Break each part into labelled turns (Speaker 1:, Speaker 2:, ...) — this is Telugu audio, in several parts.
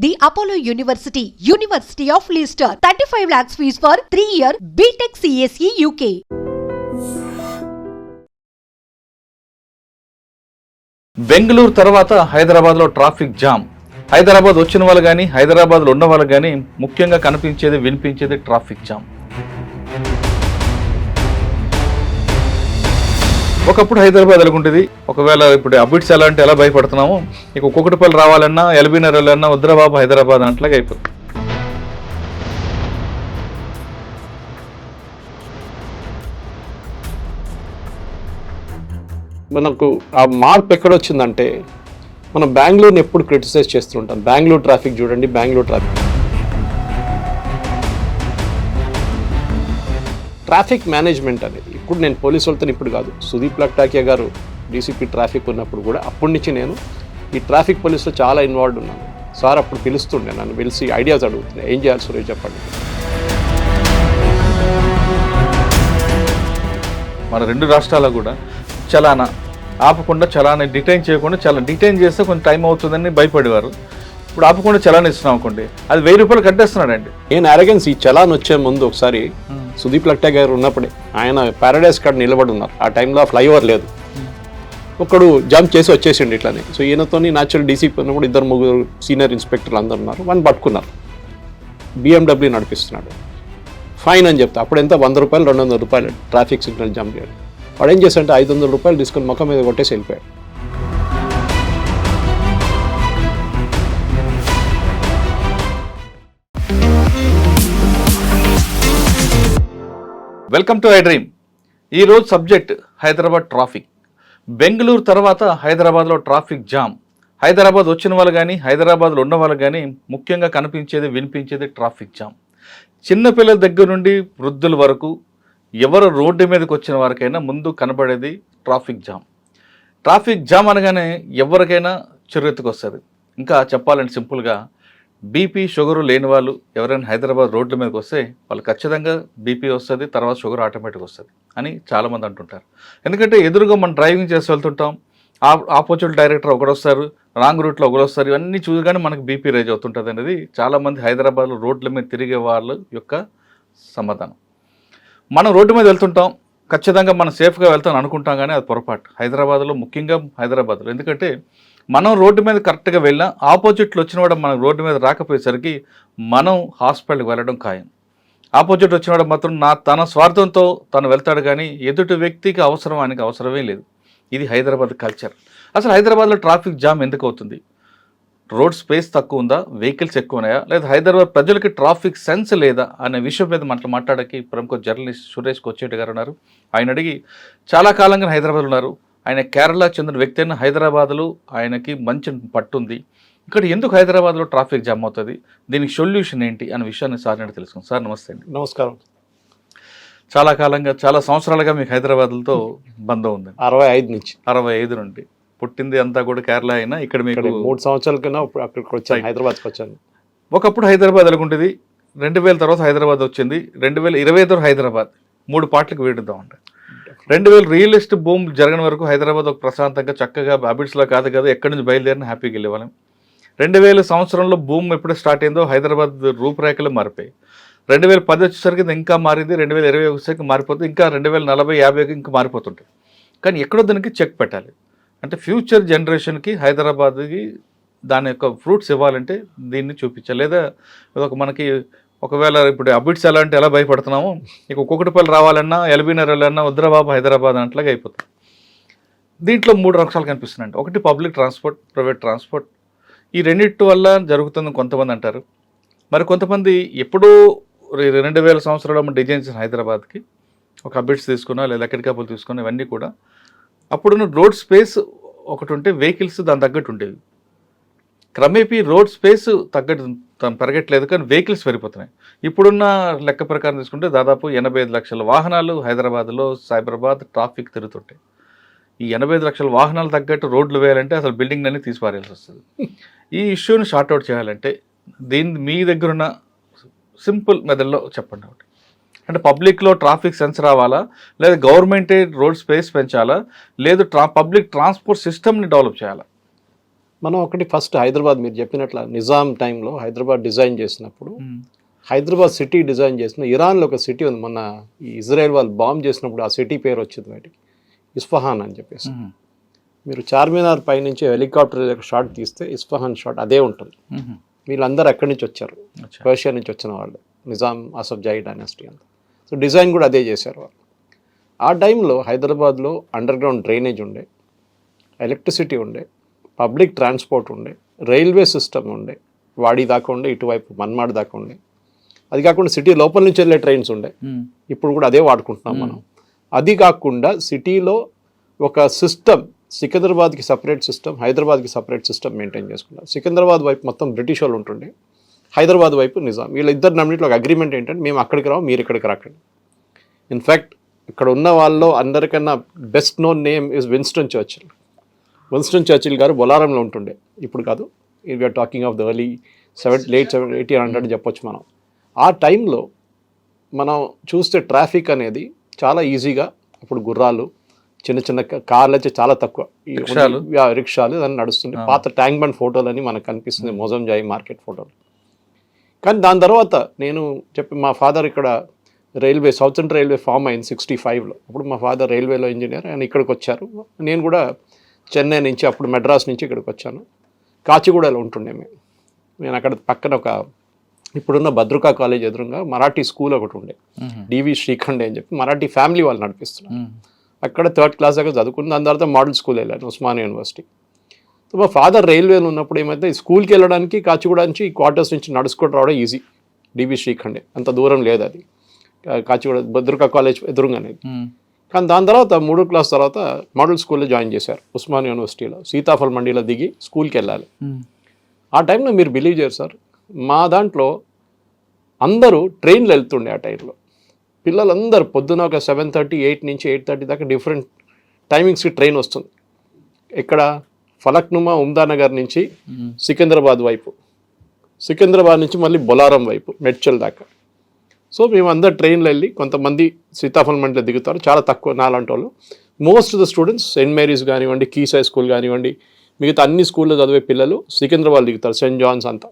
Speaker 1: The Apollo University, University of Leicester. 35 lakhs fees for 3-year BTech CSE UK.
Speaker 2: Bengaluru తర్వాత హైదరాబాద్లో ట్రాఫిక్ జామ్. హైదరాబాద్ వచ్చిన వాళ్ళు కానీ హైదరాబాద్లో ఉన్న వాళ్ళు కానీ ముఖ్యంగా కనిపించేది వినిపించేది ట్రాఫిక్ జామ్. ఒకప్పుడు హైదరాబాద్ ఎలాగుంటుంది, ఒకవేళ ఇప్పుడు అబిట్స్ ఎలా అంటే ఎలా భయపడుతున్నామో ఇక ఒక్కొక్కటిపల్లి రావాలన్నా ఎల్బీనగర్ వెళ్ళాలన్నా వద్దురాబాబు హైదరాబాద్ అన్నట్లాగా అయిపోతుంది.
Speaker 3: మనకు ఆ మార్పు ఎక్కడొచ్చిందంటే మనం బెంగళూరుని ఎప్పుడు క్రిటిసైజ్ చేస్తుంటాం. బెంగళూరు ట్రాఫిక్ చూడండి, బెంగళూరు ట్రాఫిక్ మేనేజ్మెంట్ అనేది ఇప్పుడు నేను పోలీసు వాళ్ళతో ఇప్పుడు కాదు, సుదీప్ లక్టాకియా గారు డీసీపీ ట్రాఫిక్ ఉన్నప్పుడు కూడా అప్పటి నుంచి నేను ఈ ట్రాఫిక్ పోలీసులో చాలా ఇన్వాల్వ్ ఉన్నాను. సార్ అప్పుడు పిలుస్తుండే, నన్ను పిలిచి ఐడియాస్ అడుగుతున్నాయి, ఏం చేయాలి సురేష్ చెప్పండి.
Speaker 2: మన రెండు రాష్ట్రాల్లో కూడా చలానా ఆపకుండా, చలానా డిటైన్ చేయకుండా, డిటైన్ చేస్తే కొంచెం టైం అవుతుందని భయపడేవారు. ఇప్పుడు ఆపకుండా చలాన్ ఇస్తున్నాం అనుకోండి, అది 1000 రూపాయలు కట్టేస్తున్నాడండి.
Speaker 3: నేను అరగెన్స్ ఈ చలాన్ వచ్చే ముందు ఒకసారి సుదీప్ లక్టాకియా గారు ఉన్నప్పుడే ఆయన ప్యారడైజ్ కాడ నిలబడి ఉన్నారు. ఆ టైంలో ఫ్లైఓవర్ లేదు, ఒకడు జంప్ చేసి వచ్చేసిండు ఇట్లానే. సో ఈయనతో న్యాచురల్ డీసీపీ ఉన్నప్పుడు 2-3 సీనియర్ ఇన్స్పెక్టర్లు అందరు ఉన్నారు. వాడిని పట్టుకున్నారు, BMW నడిపిస్తున్నాడు, ఫైన్ అని చెప్తా. అప్పుడు ఎంత 100 రూపాయలు 200 రూపాయలు ట్రాఫిక్ సిగ్నల్ జంప్ చేయడం. వాడు ఏం చేశాడంటే 500 రూపాయలు తీసుకొని ముఖం మీద కొట్టేసి వెళ్ళిపోయాడు.
Speaker 2: Welcome to I dream. ఈరోజు సబ్జెక్ట్ హైదరాబాద్ ట్రాఫిక్. బెంగళూరు తర్వాత హైదరాబాద్లో ట్రాఫిక్ జామ్. హైదరాబాద్ వచ్చిన వాళ్ళు కానీ హైదరాబాద్లో ఉన్న వాళ్ళు కానీ ముఖ్యంగా కనిపించేది వినిపించేది ట్రాఫిక్ జామ్. చిన్నపిల్లల దగ్గర నుండి వృద్ధుల వరకు ఎవరు రోడ్డు మీదకి వచ్చిన వారికైనా ముందు కనబడేది ట్రాఫిక్ జామ్. ట్రాఫిక్ జామ్ అనగానే ఎవరికైనా చిరెత్తుకు వస్తుంది. ఇంకా చెప్పాలంటే సింపుల్గా బీపీ షుగరు లేని వాళ్ళు ఎవరైనా హైదరాబాద్ రోడ్ల మీదకి వస్తే వాళ్ళు ఖచ్చితంగా బీపీ వస్తుంది, తర్వాత షుగర్ ఆటోమేటిక్ వస్తుంది అని చాలామంది అంటుంటారు. ఎందుకంటే ఎదురుగా మనం డ్రైవింగ్ చేసి వెళ్తుంటాం, ఆపోజిట్ డైరెక్టర్ ఒకడు వస్తారు, రాంగ్ రూట్లో ఒకడు వస్తారు, ఇవన్నీ చూడగానే మనకు బీపీ రేజ్ అవుతుంటుంది అనేది చాలామంది హైదరాబాద్లో రోడ్ల మీద తిరిగే వాళ్ళ యొక్క సమాధానం. మనం రోడ్డు మీద వెళ్తుంటాం, ఖచ్చితంగా మనం సేఫ్గా వెళ్తాం అనుకుంటాం, కానీ అది పొరపాటు. హైదరాబాద్లో ముఖ్యంగా హైదరాబాద్లో ఎందుకంటే మనం రోడ్డు మీద కరెక్ట్గా వెళ్ళినా ఆపోజిట్లో వచ్చినవాడు మనం రోడ్డు మీద రాకపోయేసరికి మనం హాస్పిటల్కి వెళ్ళడం ఖాయం. ఆపోజిట్ వచ్చినవాడు మాత్రం తన స్వార్థంతో తను వెళ్తాడు, కానీ ఎదుటి వ్యక్తికి అవసరం ఆయనకి అవసరమే లేదు. ఇది హైదరాబాద్ కల్చర్. అసలు హైదరాబాద్లో ట్రాఫిక్ జామ్ ఎందుకు అవుతుంది? రోడ్ స్పేస్ తక్కువ ఉందా, వెహికల్స్ ఎక్కువ ఉన్నాయా, లేదా హైదరాబాద్ ప్రజలకి ట్రాఫిక్ సెన్స్ లేదా అనే విషయం మీద మాట్లాడడానికి ప్రముఖ జర్నలిస్ట్ సురేష్ కొచ్చేటి గారు ఉన్నారు. ఆయన అడిగి చాలా కాలంగా హైదరాబాద్లో ఉన్నారు. ఆయన కేరళకు చెందిన వ్యక్తి అయిన హైదరాబాద్లో ఆయనకి మంచి పట్టుంది. ఇక్కడ ఎందుకు హైదరాబాద్లో ట్రాఫిక్ జామ్ అవుతుంది, దీనికి సొల్యూషన్ ఏంటి అనే విషయాన్ని సార్ నేను తెలుసుకుంటాను. సార్ నమస్తే అండి.
Speaker 3: నమస్కారం.
Speaker 2: చాలా కాలంగా చాలా సంవత్సరాలుగా మీకు హైదరాబాద్తో బంధం ఉంది. 65 నుండి పుట్టింది అంతా కూడా కేరళ అయినా ఇక్కడ మీకు
Speaker 3: 3 సంవత్సరాల కన్నా అక్కడికి వచ్చాను, హైదరాబాద్కి వచ్చాను.
Speaker 2: ఒకప్పుడు హైదరాబాద్ ఎలాగుంటుంది, 2000 తర్వాత హైదరాబాద్ వచ్చింది, 2020 తర్వాత హైదరాబాద్ 3 పార్ట్లకు వేడుద్దామంట. 2000 రియల్ ఎస్టేట్ బూమ్ జరగని వరకు హైదరాబాద్ ఒక ప్రశాంతంగా చక్కగా హ్యాబిట్స్లో కాదు కదా, ఎక్కడి నుంచి బయలుదేరిన హ్యాపీగా వెళ్ళేవాళ్ళం. 2000 సంవత్సరంలో బూమ్ ఎప్పుడు స్టార్ట్ అయిందో హైదరాబాద్ రూపురేఖలు మారిపోయి 2010 వచ్చేసరికి ఇంకా మారింది, 2020 వచ్చేసరికి మారిపోతుంది, ఇంకా 2040, 50 ఇంకా మారిపోతుంటాయి. కానీ ఎక్కడో దానికి చెక్ పెట్టాలి. అంటే ఫ్యూచర్ జనరేషన్కి హైదరాబాద్కి దాని యొక్క ఫ్రూట్స్ ఇవ్వాలంటే దీన్ని చూపించాలి. లేదా మనకి ఒకవేళ ఇప్పుడు అబిట్స్ ఎలా అంటే ఎలా భయపడుతున్నామో ఇక ఒక్కొక్కటిపల్లి రావాలన్నా ఎల్బీనగర్ వెళ్ళాలన్నా వద్దురాబాబు హైదరాబాద్ అన్నట్లాగా అయిపోతుంది. దీంట్లో 3 రకాలు కనిపిస్తున్నాయండి. ఒకటి పబ్లిక్ ట్రాన్స్పోర్ట్, ప్రైవేట్ ట్రాన్స్పోర్ట్. ఈ రెండింటి వల్ల జరుగుతుందని కొంతమంది అంటారు. మరి కొంతమంది ఎప్పుడూ 2000 సంవత్సరాలు డిజైన్ చేసిన హైదరాబాద్కి ఒక అబిట్స్ తీసుకున్నా లేదా ఎక్కడికప్పుడు తీసుకున్నా ఇవన్నీ కూడా అప్పుడున్న రోడ్ స్పేస్ ఒకటి ఉంటే వెహికల్స్ దాని తగ్గట్టు ఉండేవి. క్రమేపీ రోడ్ స్పేస్ తగ్గట్టు పెరగట్లేదు, కానీ వెహికల్స్ పెరిగిపోతున్నాయి. ఇప్పుడున్న లెక్క ప్రకారం తీసుకుంటే దాదాపు 85 లక్షల వాహనాలు హైదరాబాద్లో సైబరాబాద్ ట్రాఫిక్ తిరుగుతుంటాయి. ఈ 85 లక్షల వాహనాలు తగ్గట్టు రోడ్లు వేయాలంటే అసలు బిల్డింగ్ అన్ని తీసిపారేయాల్సి వస్తుంది. ఈ ఇష్యూని షార్ట్అవుట్ చేయాలంటే మీ దగ్గరున్న సింపుల్ మెథడ్లో చెప్పండి. ఒకటి అంటే పబ్లిక్లో ట్రాఫిక్ సెన్స్ రావాలా, లేదా గవర్నమెంటే రోడ్ స్పేస్ పెంచాలా, లేదు పబ్లిక్ ట్రాన్స్పోర్ట్ సిస్టమ్ని డెవలప్ చేయాలా?
Speaker 3: మనం ఒకటి ఫస్ట్ హైదరాబాద్ మీరు చెప్పినట్ల నిజాం టైంలో హైదరాబాద్ డిజైన్ చేసినప్పుడు హైదరాబాద్ సిటీ డిజైన్ చేసిన ఇరాన్లో ఒక సిటీ ఉంది, మొన్న ఈ ఇజ్రాయెల్ వాళ్ళు బాంబ్ చేసినప్పుడు ఆ సిటీ పేరు వచ్చింది బయటికి, ఇస్ఫహాన్ అని చెప్పేసి. మీరు చార్మినార్ పైనుంచి హెలికాప్టర్ షాట్ తీస్తే ఇస్ఫహాన్ షాట్ అదే ఉంటుంది. వీళ్ళందరూ ఎక్కడి నుంచి వచ్చారు, పర్షియా నుంచి వచ్చిన వాళ్ళు, నిజాం అసఫ్జాయి డైనాసిటీ అంతా. సో డిజైన్ కూడా అదే చేశారు వాళ్ళు. ఆ టైంలో హైదరాబాద్లో అండర్ గ్రౌండ్ డ్రైనేజ్ ఉండే, ఎలక్ట్రిసిటీ ఉండే, పబ్లిక్ ట్రాన్స్పోర్ట్ ఉండే, రైల్వే సిస్టమ్ ఉండే, వాడి దాకా ఉండే, ఇటువైపు మన్మాడ్ దాకా ఉండే. అది కాకుండా సిటీ లోపల నుంచి వెళ్ళే ట్రైన్స్ ఉండే, ఇప్పుడు కూడా అదే వాడుకుంటున్నాం మనం. అది కాకుండా సిటీలో ఒక సిస్టమ్, సికింద్రాబాద్కి సపరేట్ సిస్టమ్, హైదరాబాద్కి సపరేట్ సిస్టమ్ మెయింటైన్ చేసుకున్నారు. సికింద్రాబాద్ వైపు మొత్తం బ్రిటిష్ వాళ్ళు ఉంటుండే, హైదరాబాద్ వైపు నిజాం. వీళ్ళిద్దరు నమ్మిట్లో ఒక అగ్రిమెంట్ ఏంటంటే మేము అక్కడికి రావు, మీరు ఇక్కడికి రాకండి. ఇన్ఫ్యాక్ట్ ఇక్కడ ఉన్న వాళ్ళలో అందరికన్నా best known name is Winston Churchill. Winston Churchill గారు బొలారంలో ఉంటుండే, ఇప్పుడు కాదు, we are talking of the early late 1800 చెప్పొచ్చు మనం. ఆ టైంలో మనం చూస్తే ట్రాఫిక్ అనేది చాలా ఈజీగా, అప్పుడు గుర్రాలు, చిన్న చిన్న కార్లు అయితే చాలా తక్కువ, రిక్షాలు దాన్ని నడుస్తుండే. పాత ట్యాంక్ బండ్ ఫోటోలని మనకు కనిపిస్తుంది, మోజంజాయి మార్కెట్ ఫోటోలు. కానీ దాని తర్వాత నేను మా ఫాదర్ ఇక్కడ రైల్వే, సౌతర్న్ రైల్వే ఫామ్ అయింది 65లో. అప్పుడు మా ఫాదర్ రైల్వేలో ఇంజనీర్, ఆయన ఇక్కడికి వచ్చారు. నేను కూడా చెన్నై నుంచి, అప్పుడు మెడ్రాస్ నుంచి ఇక్కడికి వచ్చాను. కాచిగూడలో ఉంటుండే నేను అక్కడ పక్కన ఒక ఇప్పుడున్న భద్రకా కాలేజ్ ఎదురుగా మరాఠీ స్కూల్ ఒకటి ఉండే, డివి శ్రీఖండే అని చెప్పి మరాఠీ ఫ్యామిలీ వాళ్ళు నడిపిస్తున్నారు. అక్కడ 3rd క్లాస్ దాకా చదువుకుని దాని తర్వాత మోడల్ స్కూల్ వెళ్ళాను, ఉస్మానియా యూనివర్సిటీ. సో మా ఫాదర్ రైల్వేలో ఉన్నప్పుడు ఏమైతే స్కూల్కి వెళ్ళడానికి కాచిగూడ నుంచి క్వార్టర్స్ నుంచి నడుచుకుంటూ రావడం ఈజీ, డివి శ్రీఖండే అంత దూరం లేదు, అది కాచిగూడ భద్రకా కాలేజ్ ఎదురుగానే. కానీ దాని తర్వాత 3rd క్లాస్ తర్వాత మోడల్ స్కూల్లో జాయిన్ చేశారు ఉస్మానియా యూనివర్సిటీలో. సీతాఫల్ మండీలో దిగి స్కూల్కి వెళ్ళాలి. ఆ టైంలో మీరు బిలీవ్ చేయరు సార్, మా దాంట్లో అందరూ ట్రైన్లు వెళ్తుండే. ఆ టైంలో పిల్లలందరూ పొద్దున ఒక 7:30, 8 నుంచి 8:30 దాకా డిఫరెంట్ టైమింగ్స్కి ట్రైన్ వస్తుంది. ఇక్కడ ఫలక్నుమా, ఉమ్దానగర్ నుంచి సికింద్రాబాద్ వైపు, సికింద్రాబాద్ నుంచి మళ్ళీ బొలారం వైపు, మెడ్చల్ దాకా. సో మేమందరూ ట్రైన్లో వెళ్ళి, కొంతమంది సీతాఫల్ మండలిలో దిగుతారు, చాలా తక్కువ నాలాంటి వాళ్ళు. Most of the students Saint Mary's కానివ్వండి, కీసై స్కూల్ కానివ్వండి, మిగతా అన్ని స్కూల్లో చదివే పిల్లలు సికింద్రాబాద్ దిగుతారు, సెయింట్ జాన్స్ అంతా.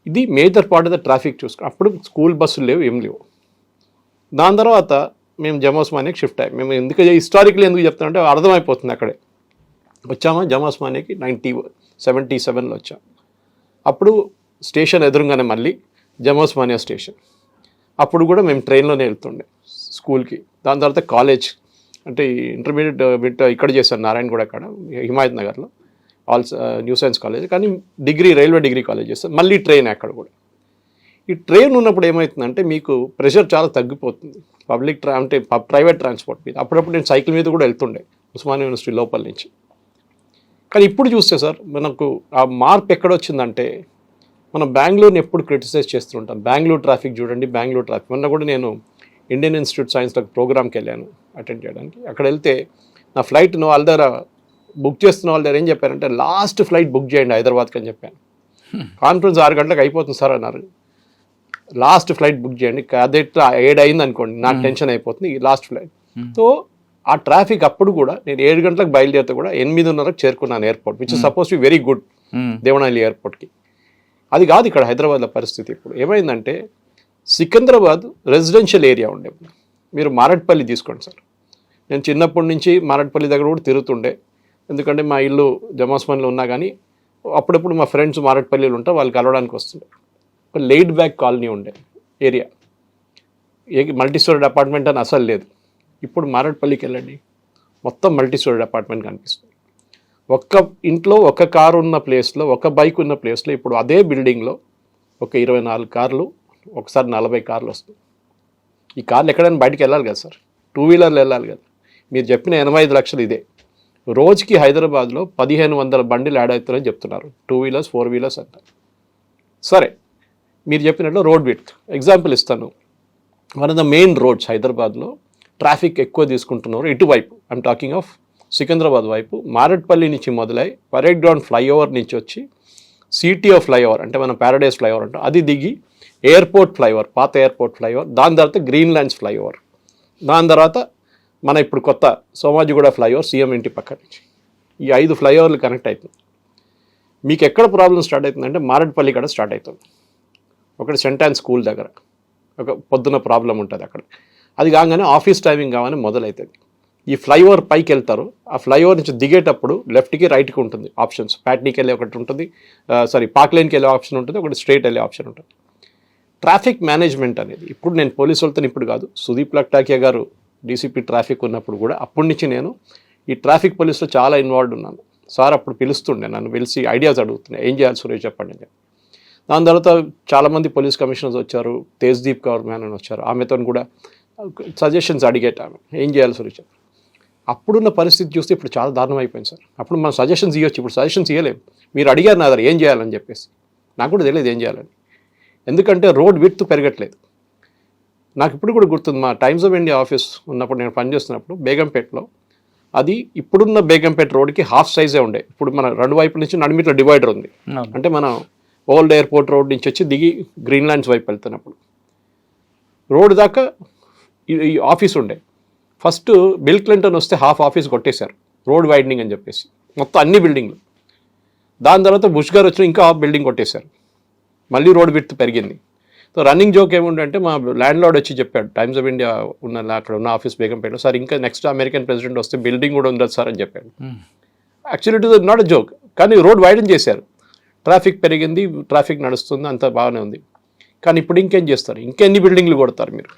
Speaker 3: ఇది major part of the traffic చూసుకుని. అప్పుడు స్కూల్ బస్సులు లేవు, ఏం లేవు. దాని తర్వాత మేము జమాస్మానియాకి షిఫ్ట్ అయ్యాం. మేము ఎందుకు హిస్టారికల్ ఎందుకు చెప్తామంటే అర్థమైపోతుంది. అక్కడే వచ్చామా జమాస్మానియాకి 1977లో వచ్చాం. అప్పుడు స్టేషన్ ఎదురుగానే మళ్ళీ జమాస్మానియా స్టేషన్. అప్పుడు కూడా మేము ట్రైన్లోనే వెళ్తుండే స్కూల్కి. దాని తర్వాత కాలేజ్ అంటే ఇంటర్మీడియట్ ఇక్కడ చేశాను, నారాయణగూడ అక్కడ హిమాయత్ నగర్లో న్యూ సైన్స్ కాలేజ్. కానీ డిగ్రీ రైల్వే డిగ్రీ కాలేజ్ చేస్తాను, మళ్ళీ ట్రైన్ అక్కడ కూడా. ఈ ట్రైన్ ఉన్నప్పుడు ఏమవుతుందంటే మీకు ప్రెషర్ చాలా తగ్గిపోతుంది అంటే ప్రైవేట్ ట్రాన్స్పోర్ట్ మీద. అప్పుడప్పుడు నేను సైకిల్ మీద కూడా వెళ్తుండే ఉస్మానియా యూనివర్సిటీ లోపల నుంచి. కానీ ఇప్పుడు చూస్తే సార్ మనకు ఆ మార్పు ఎక్కడొచ్చిందంటే, మనం బెంగళూరుని ఎప్పుడు క్రిటిసైజ్ చేస్తుంటాం. బెంగళూరు ట్రాఫిక్ చూడండి, బెంగళూరు ట్రాఫిక్. మొన్న కూడా నేను ఇండియన్ ఇన్స్టిట్యూట్ సైన్స్లో ప్రోగ్రామ్కి వెళ్ళాను అటెండ్ చేయడానికి. అక్కడ వెళ్తే నా ఫ్లైట్ వాళ్ళ దగ్గర బుక్ చేస్తున్న వాళ్ళ దగ్గర ఏం చెప్పారంటే, లాస్ట్ ఫ్లైట్ బుక్ చేయండి హైదరాబాద్కి అని చెప్పాను. కాన్ఫరెన్స్ 6 గంటలకు అయిపోతుంది సార్ అన్నారు. లాస్ట్ ఫ్లైట్ బుక్ చేయండి, అదే 7 అయింది అనుకోండి, నాకు టెన్షన్ అయిపోతుంది, లాస్ట్ ఫ్లైట్. సో ఆ ట్రాఫిక్ అప్పుడు కూడా నేను 7 గంటలకు బయలుదేరితే కూడా 8:30కు చేరుకున్నాను airport, which is suppose to very good Devanahalli ఎయిర్పోర్ట్కి. అది కాదు ఇక్కడ హైదరాబాద్లో పరిస్థితి. ఇప్పుడు ఏమైందంటే, సికింద్రాబాద్ రెసిడెన్షియల్ ఏరియా ఉండే. మీరు మారట్పల్లి తీసుకోండి సార్. నేను చిన్నప్పటి నుంచి మారట్పల్లి దగ్గర కూడా తిరుగుతుండే, ఎందుకంటే మా ఇల్లు జమాస్మాన్లో ఉన్నా కానీ అప్పుడప్పుడు మా ఫ్రెండ్స్ మారట్పల్లిలో ఉంటారు, వాళ్ళు కలవడానికి వస్తుండే. ఒక లెయిడ్ బ్యాక్ కాలనీ ఉండే ఏరియా, మల్టీ స్టోరీడ్ అపార్ట్మెంట్ అని అసలు లేదు. ఇప్పుడు మారట్పల్లికి వెళ్ళండి, మొత్తం మల్టీ స్టోరీడ్ అపార్ట్మెంట్ కనిపిస్తుంది. ఒక్క ఇంట్లో ఒక కారు ఉన్న ప్లేస్లో, ఒక బైక్ ఉన్న ప్లేస్లో ఇప్పుడు అదే బిల్డింగ్లో ఒక 24 కార్లు, ఒకసారి 40 కార్లు వస్తాయి. ఈ కార్లు ఎక్కడైనా బయటకు వెళ్ళాలి కదా సార్, 2 వీలర్లు వెళ్ళాలి కదా. మీరు చెప్పిన 85 లక్షలు ఇదే. రోజుకి హైదరాబాద్లో 1500 బండిలు యాడ్ అవుతారని చెప్తున్నారు, 2 వీలర్స్ 4 వీలర్స్ అంటారు. సరే, మీరు చెప్పినట్లు రోడ్ విడ్త్ ఎగ్జాంపుల్ ఇస్తాను. One of the main roads హైదరాబాద్లో ట్రాఫిక్ ఎక్కువ తీసుకుంటున్నారు ఇటువైపు, ఐఎమ్ టాకింగ్ ఆఫ్ సికింద్రాబాద్ వైపు. మారట్పల్లి నుంచి మొదలై పరేడ్ గ్రౌండ్ ఫ్లైఓవర్ నుంచి వచ్చి సిటీఓ ఫ్లైఓవర్ అంటే మనం ప్యారడైస్ ఫ్లైఓవర్ అంటాం, అది దిగి ఎయిర్పోర్ట్ ఫ్లైఓవర్, పాత ఎయిర్పోర్ట్ ఫ్లైఓవర్, దాని తర్వాత గ్రీన్ ల్యాండ్స్ ఫ్లైఓవర్, దాని తర్వాత మన ఇప్పుడు కొత్త సోమాజిగూడ ఫ్లైఓవర్ సీఎం ఇంటి పక్క నుంచి. ఈ 5 ఫ్లైఓవర్లు కనెక్ట్ అవుతుంది. మీకు ఎక్కడ ప్రాబ్లం స్టార్ట్ అవుతుందంటే మారేడుపల్లి కాడ స్టార్ట్ అవుతుంది. ఒకటి సెంట్ అండ్ స్కూల్ దగ్గర ఒక పొద్దున ప్రాబ్లం ఉంటుంది అక్కడ. అది కాగానే ఆఫీస్ టైమింగ్ కాగానే మొదలవుతుంది. ఈ ఫ్లైఓవర్ పైకి వెళ్తారు, ఆ ఫ్లైఓవర్ నుంచి దిగేటప్పుడు లెఫ్ట్కి రైట్కి ఉంటుంది ఆప్షన్స్. ప్యాట్నీకి వెళ్ళే ఒకటి ఉంటుంది, పార్క్ లైన్కి వెళ్ళే ఆప్షన్ ఉంటుంది, ఒకటి స్ట్రైట్ వెళ్ళే ఆప్షన్ ఉంటుంది. ట్రాఫిక్ మేనేజ్మెంట్ అనేది ఇప్పుడు నేను పోలీసు వాళ్ళతో ఇప్పుడు కాదు, సుదీప్ లక్టాకియా గారు డీసీపీ ట్రాఫిక్ ఉన్నప్పుడు కూడా అప్పటి నుంచి నేను ఈ ట్రాఫిక్ పోలీసులో చాలా ఇన్వాల్వ్ ఉన్నాను. సార్ అప్పుడు పిలుస్తుండే, నన్ను పిలిచి ఐడియాస్ అడుగుతున్నాయి, ఏం చేయాలి సురేష్ చెప్పండి అని. దాని తర్వాత చాలామంది పోలీస్ కమిషనర్స్ వచ్చారు, తేజ్దీప్ కౌర్ మ్యాన్ అని వచ్చారు, ఆమెతో కూడా సజెషన్స్ అడిగేటాను, ఏం చేయాలి సురేష్. అప్పుడున్న పరిస్థితి చూస్తే ఇప్పుడు చాలా దారుణం అయిపోయింది సార్. అప్పుడు మనం సజెషన్స్ ఇవ్వచ్చు, ఇప్పుడు సజెషన్స్ ఇవ్వలేము. మీరు అడిగారు నా దగ్గర ఏం చేయాలని చెప్పేసి, నాకు కూడా తెలియదు ఏం చేయాలని. ఎందుకంటే రోడ్ విడ్త్ పెరగట్లేదు. నాకు ఇప్పుడు కూడా గుర్తుంది, మా టైమ్స్ ఆఫ్ ఇండియా ఆఫీస్ ఉన్నప్పుడు నేను పనిచేస్తున్నప్పుడు బేగంపేటలో, అది ఇప్పుడున్న బేగంపేట రోడ్కి హాఫ్ సైజే ఉండే. ఇప్పుడు మన రెండు వైపుల నుంచి నడిమిట్లో డివైడర్ ఉంది. అంటే మనం ఓల్డ్ ఎయిర్పోర్ట్ రోడ్ నుంచి వచ్చి దిగి గ్రీన్లాండ్స్ వైపు వెళ్తున్నప్పుడు రోడ్ దాకా ఈ ఆఫీస్ ఉండే. ఫస్ట్ బిల్ క్లింటన్ వస్తే హాఫ్ ఆఫీస్ కొట్టేశారు రోడ్ వైడనింగ్ అని చెప్పేసి, మొత్తం అన్ని బిల్డింగ్లు. దాని తర్వాత బుష్ గారు వచ్చిన ఇంకా హాఫ్ బిల్డింగ్ కొట్టేశారు, మళ్ళీ రోడ్ విడ్త్ పెరిగింది. సో రన్నింగ్ జోక్ ఏముందంటే మా ల్యాండ్ లార్డ్ వచ్చి చెప్పాడు టైమ్స్ ఆఫ్ ఇండియా అక్కడ ఉన్న ఆఫీస్ బేగంపేటలో, సార్ ఇంకా నెక్స్ట్ అమెరికన్ ప్రెసిడెంట్ వస్తే బిల్డింగ్ కూడా ఉండదు సార్ అని చెప్పాడు. Actually it is not a joke, కానీ రోడ్ వైడన్ చేశారు, ట్రాఫిక్ పెరిగింది, ట్రాఫిక్ నడుస్తుంది, అంతా బాగానే ఉంది. కానీ ఇప్పుడు ఇంకేం చేస్తారు, ఇంకెన్ని బిల్డింగ్లు కొడతారు మీరు?